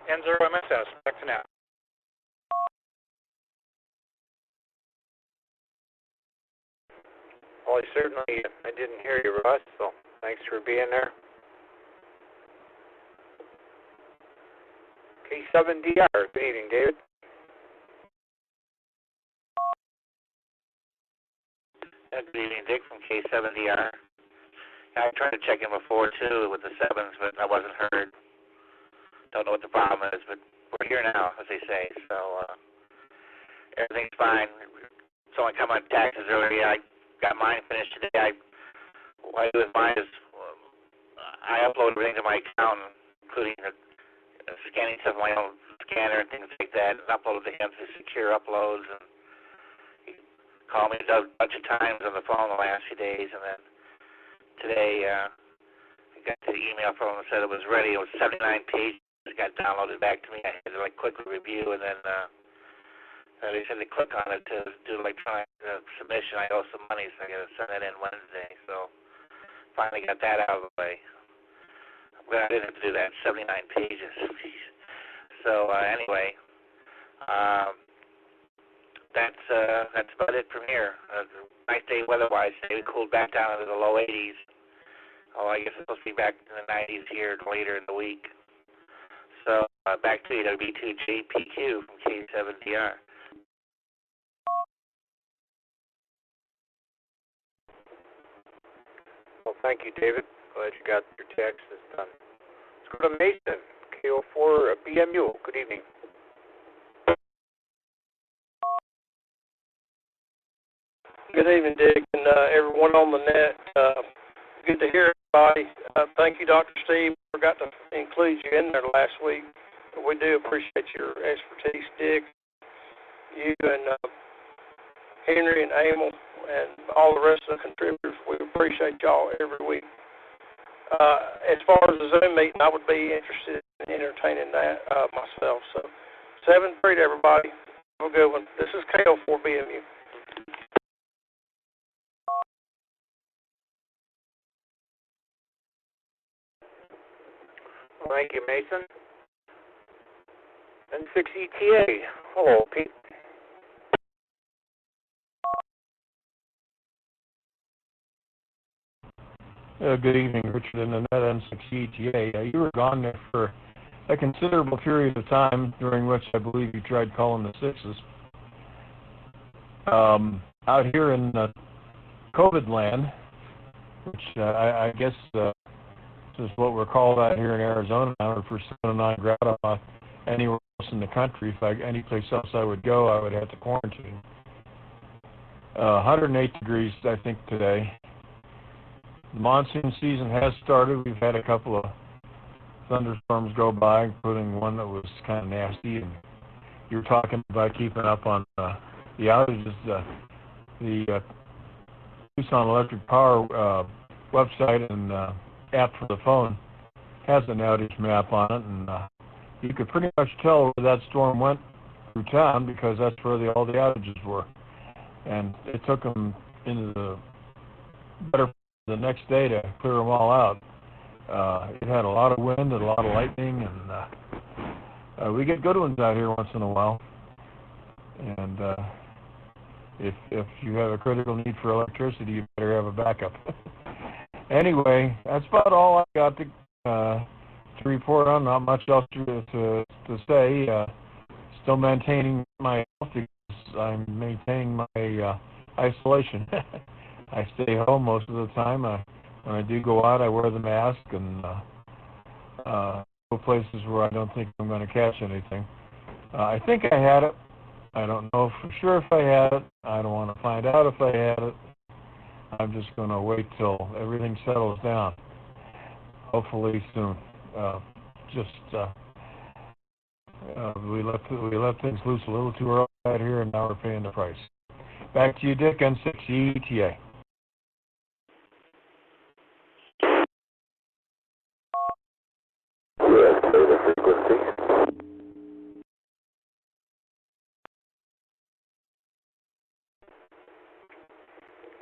N0MSS, back to net. Well, I didn't hear you, Russ, so thanks for being there. K7DR, good evening, David. Good evening, Dick from K7DR. I tried to check in before, too, with the 7s, but I wasn't heard. Don't know what the problem is, but we're here now, as they say, so everything's fine. Someone come on taxes earlier. I got mine finished today. What I do with mine is I upload everything to my account, including scanning stuff on my own scanner and things like that, and upload it to him through secure uploads. And he called me a bunch of times on the phone the last few days, and then today I got the email from him and said it was ready. It was 79 pages. It got downloaded back to me. I had to quickly review, and then they said to click on it to do electronic submission. I owe some money, so I got to send that in Wednesday. So finally got that out of the way. I'm glad I didn't have to do that. 79 pages. So anyway, that's about it from here. Nice day weather-wise. Today we cooled back down into the low 80s. Oh, I guess it's supposed to be back in the 90s here later in the week. So back to you, WB2JPQ from K7DR. Well, thank you, David. Glad you got your taxes done. Let's go to Mason, KO4BMU. Good evening. Good evening, Dick, and everyone on the net. Good to hear everybody. Thank you, Dr. Steve. Forgot to include you in there last week. We do appreciate your expertise, Dick. You and Henry and Emil and all the rest of the contributors, we appreciate y'all every week. As far as the Zoom meeting, I would be interested in entertaining that myself. So 7-3 to everybody. Have a good one. This is KO4BMU. Thank you, Mason. And 6ETA. Hello, Pete. Good evening, Richard and Annette on 6ETA. You were gone there for a considerable period of time, during which I believe you tried calling the 6s. Out here in COVID land, which I guess is what we're called out here in Arizona now, for persona non grata anywhere else in the country. Any place else I would go, I would have to quarantine. 108 degrees, I think, today. the monsoon season has started. We've had a couple of thunderstorms go by, including one that was kind of nasty. And you were talking about keeping up on the outages. The Tucson Electric Power website and app for the phone has an outage map on it, and you could pretty much tell where that storm went through town because that's where all the outages were. And it took them into the better part of the next day to clear them all out. It had a lot of wind and a lot of lightning, and we get good ones out here once in a while. And if you have a critical need for electricity, you better have a backup. Anyway, that's about all I got to report on. Not much else to say. Still maintaining my health because I'm maintaining my isolation. I stay home most of the time. When I do go out, I wear the mask and go places where I don't think I'm going to catch anything. I think I had it. I don't know for sure if I had it. I don't want to find out if I had it. I'm just going to wait till everything settles down. Hopefully soon. We let things loose a little too early out here, and now we're paying the price. Back to you, Dick, N6ETA.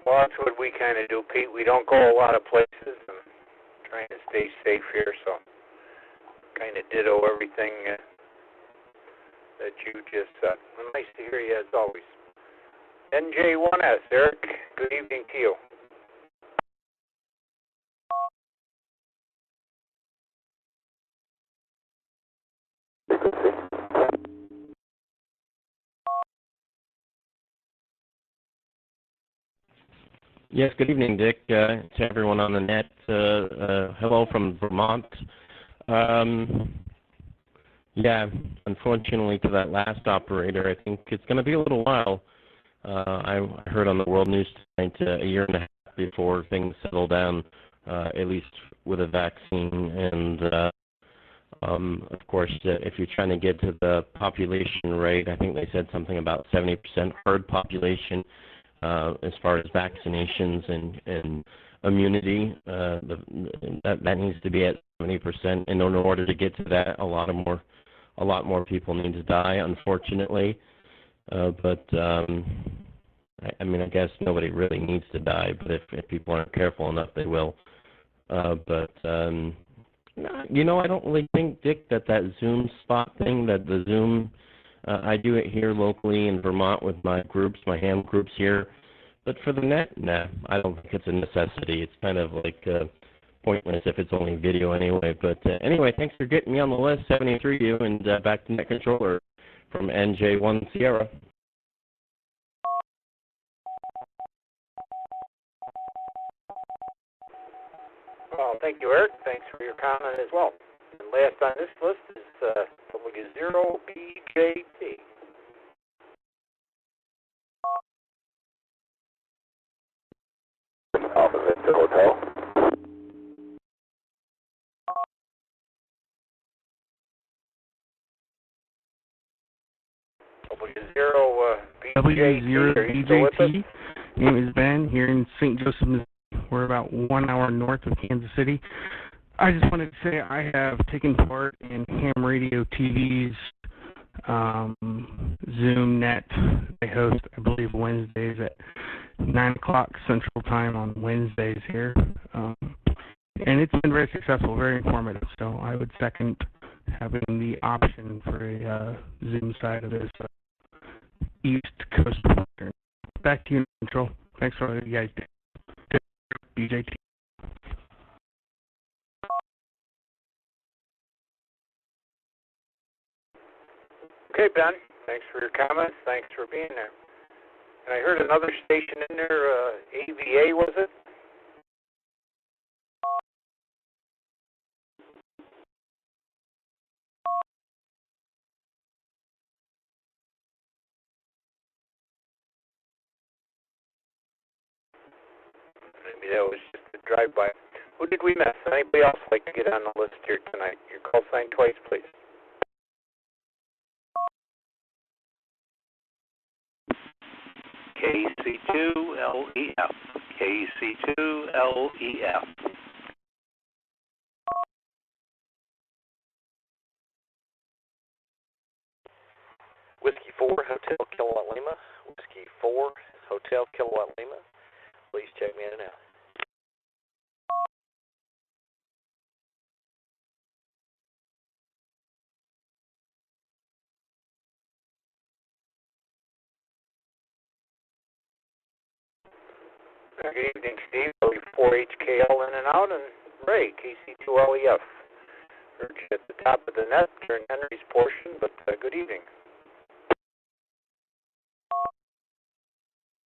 Well, that's what we kind of do, Pete. We don't go a lot of places and trying to stay safe here, so kind of ditto everything that you just said. Well, nice to hear you as always. NJ1S, Eric, good evening to you. Yes, good evening, Dick, to everyone on the net. Hello from Vermont. Yeah, unfortunately to that last operator, I think it's going to be a little while. I heard on the World News tonight a year and a half before things settle down, at least with a vaccine. And, of course, if you're trying to get to the population rate, I think they said something about 70% herd population. As far as vaccinations and immunity, that needs to be at 70%. And in order to get to that, a lot more people need to die, unfortunately. But I mean, I guess nobody really needs to die. But if people aren't careful enough, they will. But you know, I don't really think, Dick, that Zoom spot thing, that the Zoom. I do it here locally in Vermont with my groups, my ham groups here. But for the net, nah, I don't think it's a necessity. It's kind of like pointless if it's only video anyway. But anyway, thanks for getting me on the list, 73 you, and back to Net Controller from NJ1 Sierra. Well, thank you, Eric. Thanks for your comment as well. And last on this list is W0BJT. Alpha Vista Hotel. W0BJT. My name is Ben here in St. Joseph, Missouri. We're about 1 hour north of Kansas City. I just wanted to say I have taken part in Ham Radio TV's Zoom Net. They host, I believe, Wednesdays at 9 o'clock Central Time on Wednesdays here. And it's been very successful, very informative. So I would second having the option for a Zoom side of this East Coast partner. Back to you, Control. Thanks for all you guys do. BJT. Okay, Ben. Thanks for your comments. Thanks for being there. And I heard another station in there, AVA, was it? That was just a drive-by. Who did we miss? Anybody else like to get on the list here tonight? Your call sign twice, please. KC2LEF. KC2LEF. Whiskey 4, Hotel Kilowatt Lima. Whiskey 4, Hotel Kilowatt Lima. Please check me in and out. Good evening, Steve. W4HKL in and out, and Ray, KC2LEF. Heard you at the top of the net during Henry's portion, but good evening.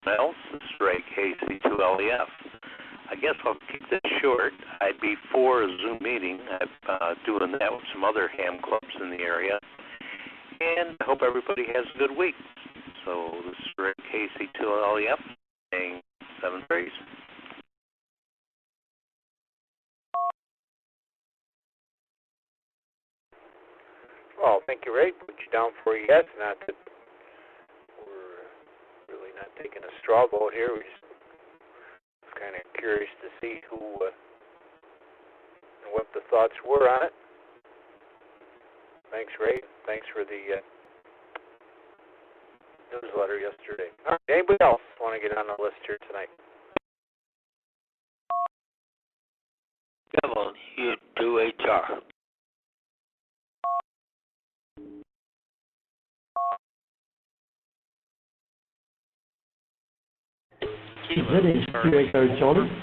Else, this is Ray, KC2LEF. I guess I'll keep this short. I'd be for a Zoom meeting. I'm doing that with some other ham clubs in the area. And I hope everybody has a good week. So this is Ray, KC2LEF, saying 7 praise. Well, thank you, Ray. Put you down for a yes. Not that we're really not taking a straw vote here. We're just kind of curious to see who and what the thoughts were on it. Thanks, Ray. Thanks for the newsletter yesterday. All right, anybody else want to get on the list here tonight? W2HR.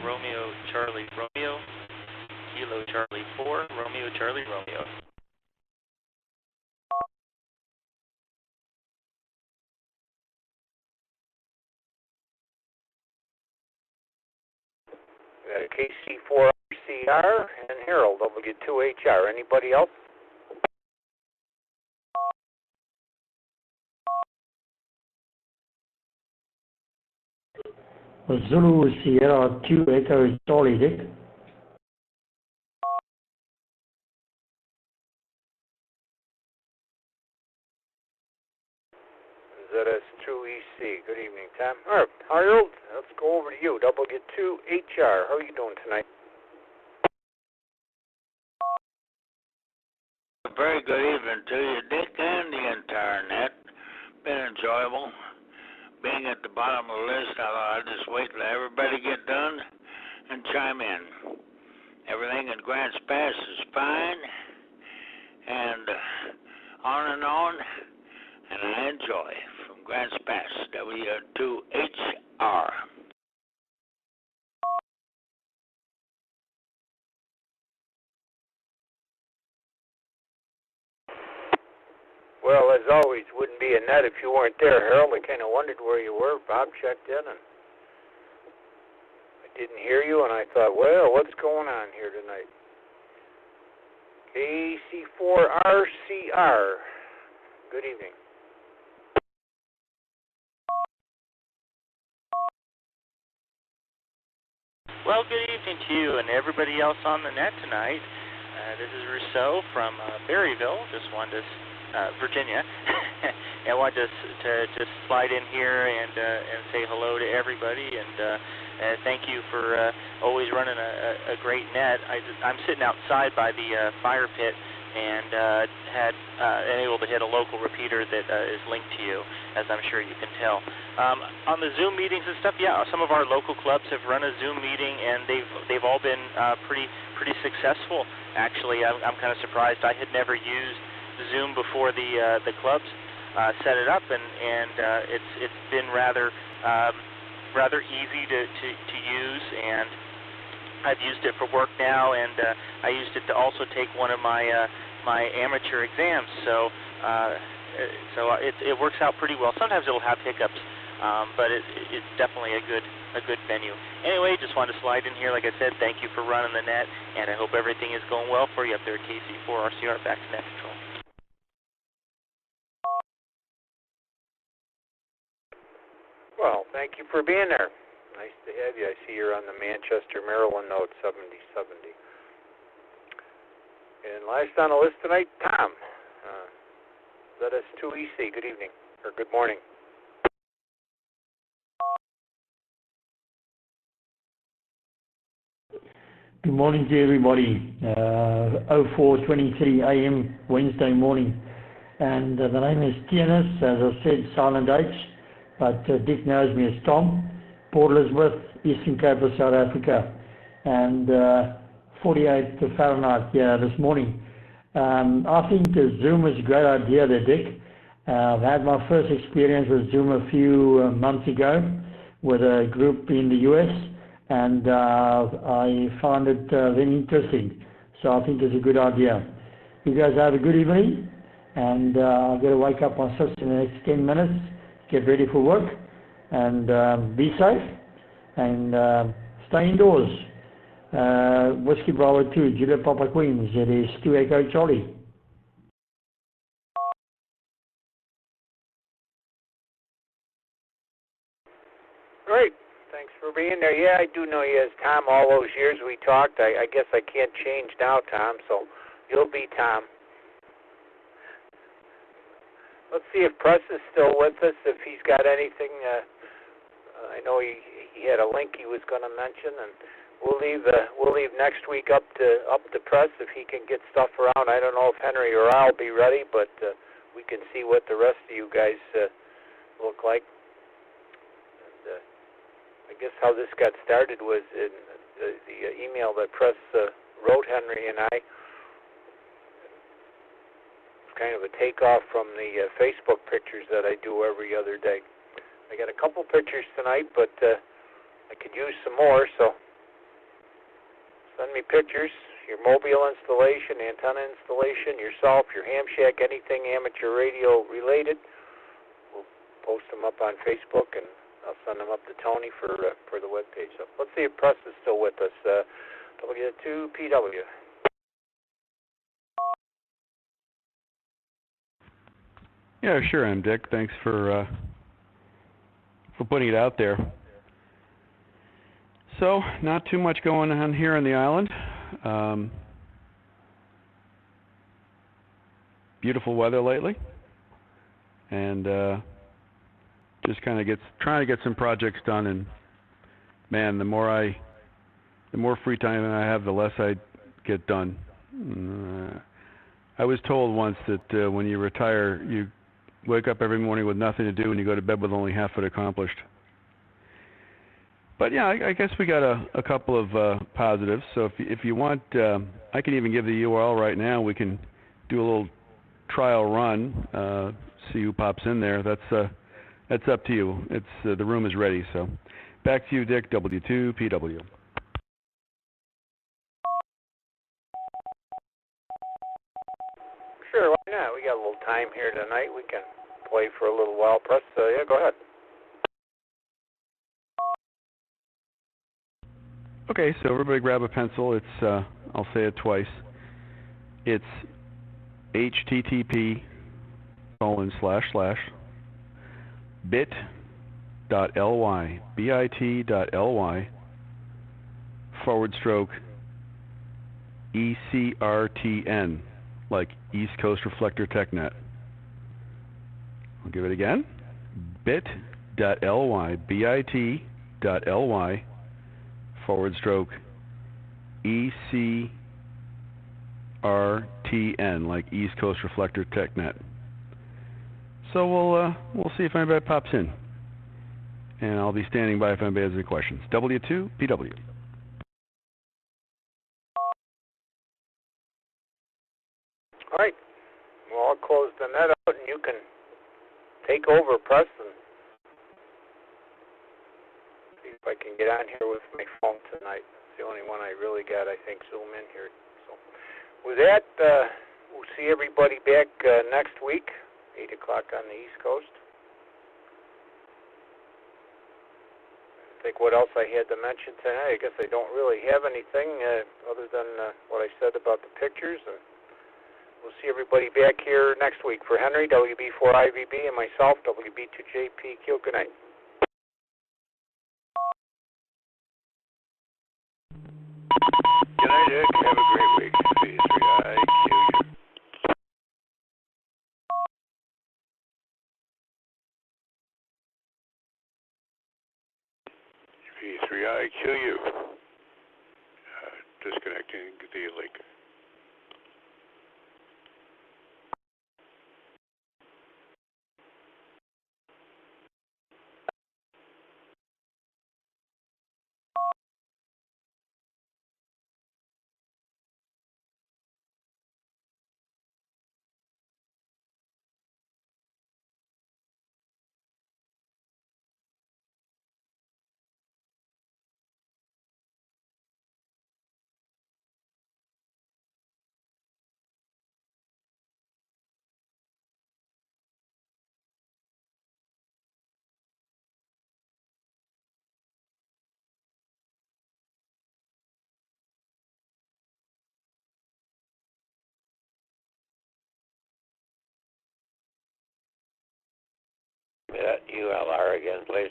Romeo Charlie Romeo, Kilo Charlie 4, Romeo Charlie Romeo. We got a KC4RCR and Harold W2HR. Anybody else? Zulu Sierra 2 Echo Charlie Dick. ZS2EC. Good evening, Tom. All right, Harold, let's go over to you. W2HR. How are you doing tonight? Very good evening to you, Dick, and the entire net. Been enjoyable. Being at the bottom of the list, I'll just wait till everybody get done and chime in. Everything in Grants Pass is fine, and on, and I enjoy. From Grants Pass, W2HR. Well, as always, wouldn't be a net if you weren't there, Harold. I kind of wondered where you were. Bob checked in, and I didn't hear you, and I thought, well, what's going on here tonight? KC4RCR. Good evening. Well, good evening to you and everybody else on the net tonight. This is Rousseau from Berryville. Just wanted to Virginia. I want to just slide in here and say hello to everybody and thank you for always running a great net. I'm sitting outside by the fire pit and had able to hit a local repeater that is linked to you, as I'm sure you can tell. On the Zoom meetings and stuff, yeah, some of our local clubs have run a Zoom meeting and they've all been pretty successful. Actually, I'm kind of surprised. I had never used Zoom before the clubs set it up, and it's been rather easy to use, and I've used it for work now, and I used it to also take one of my amateur exams. So it works out pretty well. Sometimes it'll have hiccups, but it's definitely a good venue. Anyway, just wanted to slide in here. Like I said, thank you for running the net, and I hope everything is going well for you up there at KC4RCR. Back to net control. Well, thank you for being there. Nice to have you. I see you're on the Manchester, Maryland note, 7070. And last on the list tonight, Tom. ZS2EC. Good evening, or good morning. Good morning to everybody. 04:23 a.m. Wednesday morning. And the name is TNS, as I said, silent H, but Dick knows me as Tom. Port Elizabeth, Eastern Cape of South Africa. And 48 Fahrenheit here this morning. I think Zoom is a great idea there, Dick. I've had my first experience with Zoom a few months ago with a group in the US, and I found it very interesting. So I think it's a good idea. You guys have a good evening, and I've got to wake up my sister in the next 10 minutes, get ready for work, and be safe, and stay indoors. Whiskey Bravo 2, Juliet Papa Queens, it is 2 Echo Charlie. Great. Thanks for being there. Yeah, I do know you as Tom. All those years we talked, I guess I can't change now, Tom, so you'll be Tom. Let's see if Press is still with us, if he's got anything. I know he had a link he was going to mention, and we'll leave next week up to Press if he can get stuff around. I don't know if Henry or I'll be ready, but we can see what the rest of you guys look like. And I guess how this got started was in the email that Press wrote Henry and I. It's kind of a takeoff from the Facebook pictures that I do every other day. I got a couple pictures tonight, but I could use some more, so send me pictures, your mobile installation, antenna installation, yourself, your ham shack, anything amateur radio related. We'll post them up on Facebook, and I'll send them up to Tony for the webpage. So let's see if Press is still with us. W2PW. Yeah, sure, I'm Dick. Thanks for putting it out there. So, not too much going on here on the island. Beautiful weather lately, and just kind of trying to get some projects done. And man, the more free time I have, the less I get done. I was told once that when you retire, you wake up every morning with nothing to do, and you go to bed with only half it accomplished. But yeah, I guess we got a couple of positives. So if you want, I can even give the URL right now. We can do a little trial run, see who pops in there. That's up to you. It's the room is ready. So back to you, Dick. W2PW. Sure, why not? We got a little time here tonight. We can play for a little while. Press, yeah, go ahead. Okay, so everybody grab a pencil. It's I'll say it twice. It's http://bit.ly bit.ly/ECRTN, like East Coast Reflector TechNet. I'll give it again. bit.ly bit.ly/ECRTN, like East Coast Reflector TechNet. So we'll see if anybody pops in, and I'll be standing by if anybody has any questions. W2PW. All right. Well, I'll close the net out, and you can take over, Preston. See if I can get on here with my phone tonight. It's the only one I really got, I think, Zoom in here. So with that, we'll see everybody back next week, 8 o'clock on the East Coast. I think what else I had to mention tonight, I guess I don't really have anything other than what I said about the pictures. And we'll see everybody back here next week. For Henry, WB4IVB, and myself, WB2JPQ. Good night. I cue you. Disconnecting the link. That ULR again, please.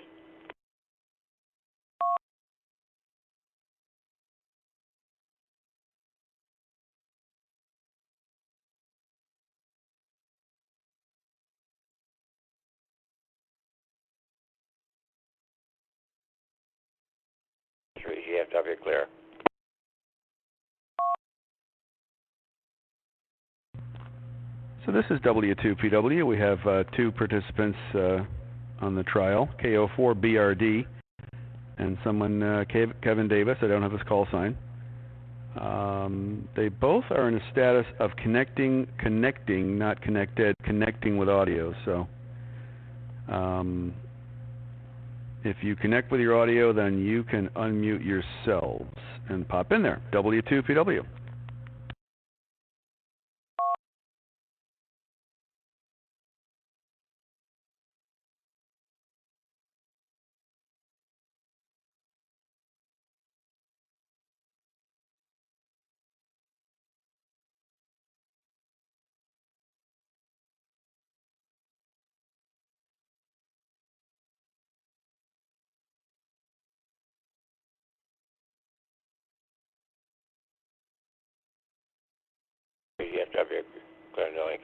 GFW clear. So this is W2PW. We have two participants on the trial, KO4BRD, and someone, Kevin Davis. I don't have his call sign. They both are in a status of connecting, not connected, connecting with audio. So if you connect with your audio, then you can unmute yourselves and pop in there. W2PW. GFW clear the link.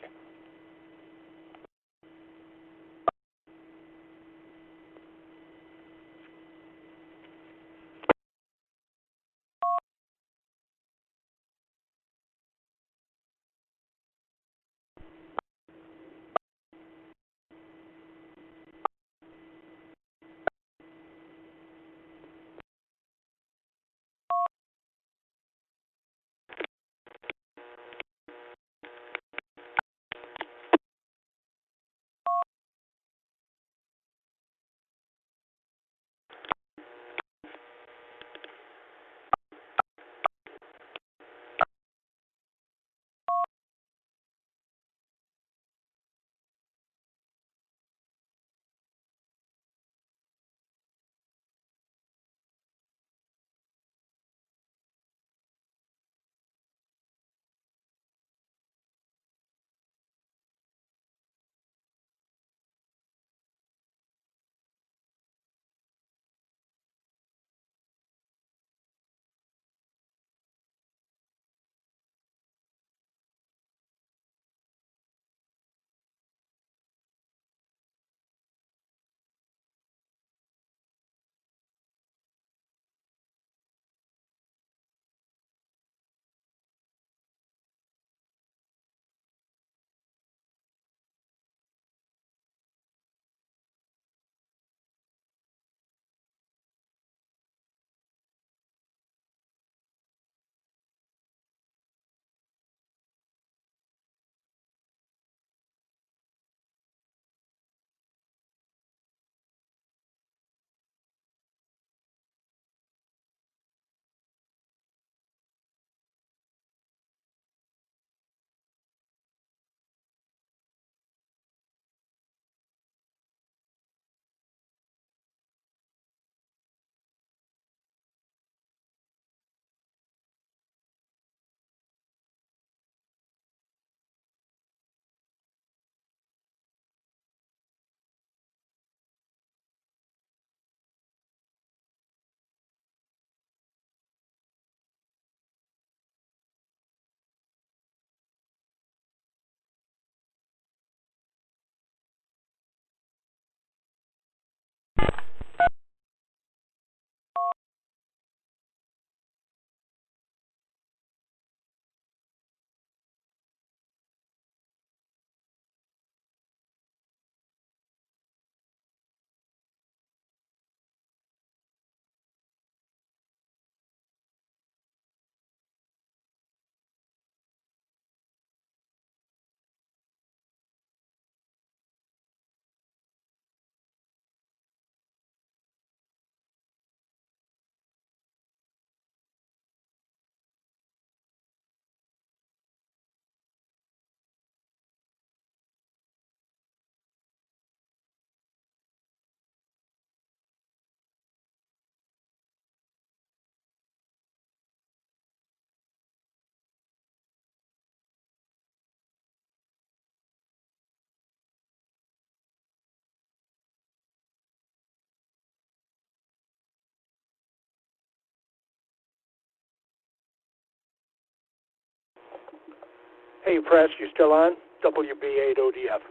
Hey, Press, you still on? WB8ODF.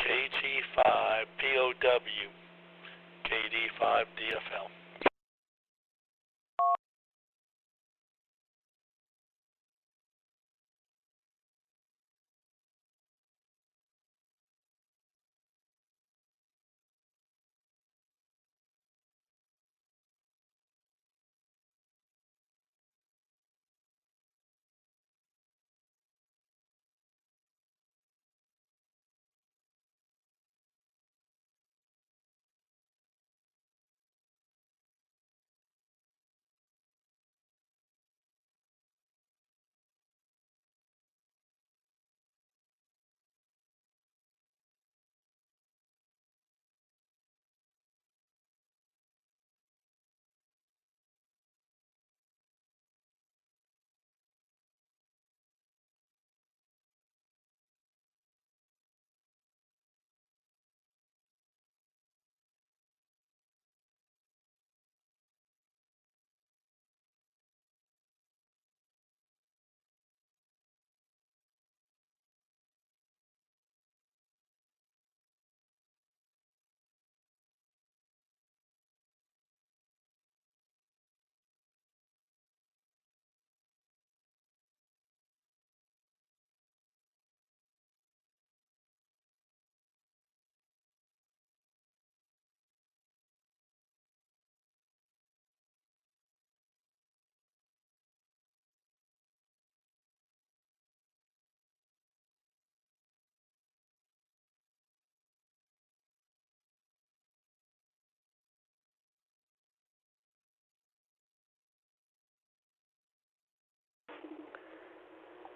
KG5POW, KD5DFL.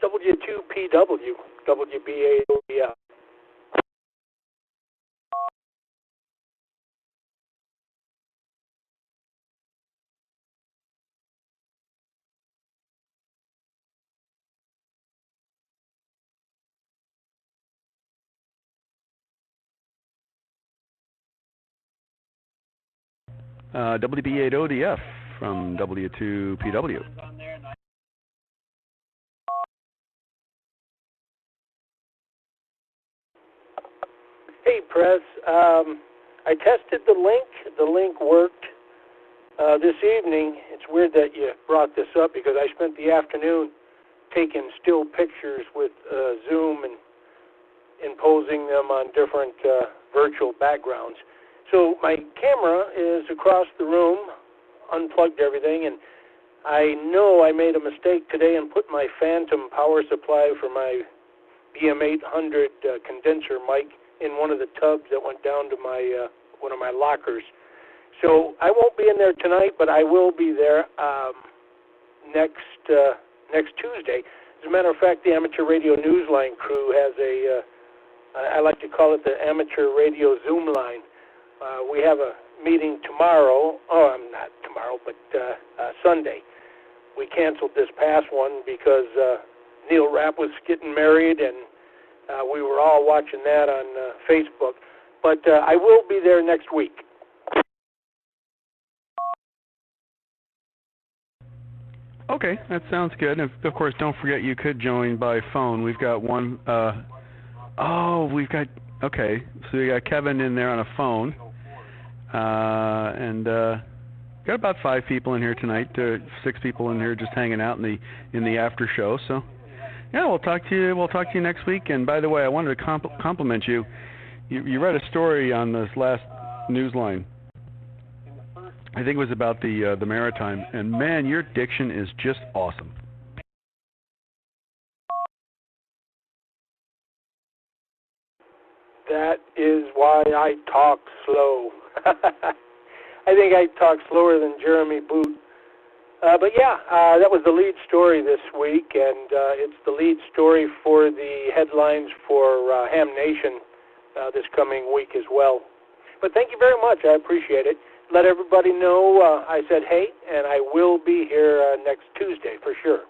W2PW, WBA-ODF. WB8ODF from W2PW. Hey, Press. I tested the link. The link worked this evening. It's weird that you brought this up because I spent the afternoon taking still pictures with Zoom and imposing them on different virtual backgrounds. So my camera is across the room, unplugged everything, and I know I made a mistake today and put my phantom power supply for my BM800 condenser mic in one of the tubs that went down to my one of my lockers. So I won't be in there tonight, but I will be there next Tuesday. As a matter of fact, the Amateur Radio Newsline crew has a I like to call it the Amateur Radio Zoom line. We have a meeting tomorrow. Oh, not tomorrow, but Sunday. We canceled this past one because Neil Rapp was getting married, and we were all watching that on Facebook. But I will be there next week. Okay, that sounds good. And of course, don't forget you could join by phone. We've got one. Okay. So we got Kevin in there on a phone, and got about 5 people in here tonight. 6 people in here just hanging out in the after show. So yeah, we'll talk to you. We'll talk to you next week. And by the way, I wanted to compliment you. You read a story on this last Newsline. I think it was about the Maritime, and man, your diction is just awesome. That is why I talk slow. I think I talk slower than Jeremy Boot. But yeah, that was the lead story this week, and it's the lead story for the headlines for Ham Nation this coming week as well. But thank you very much. I appreciate it. Let everybody know I said hey, and I will be here next Tuesday for sure.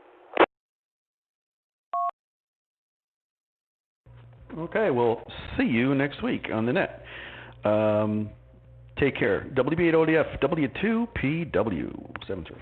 Okay, we'll see you next week on the net. Take care. WB8ODF, W2PW, 73.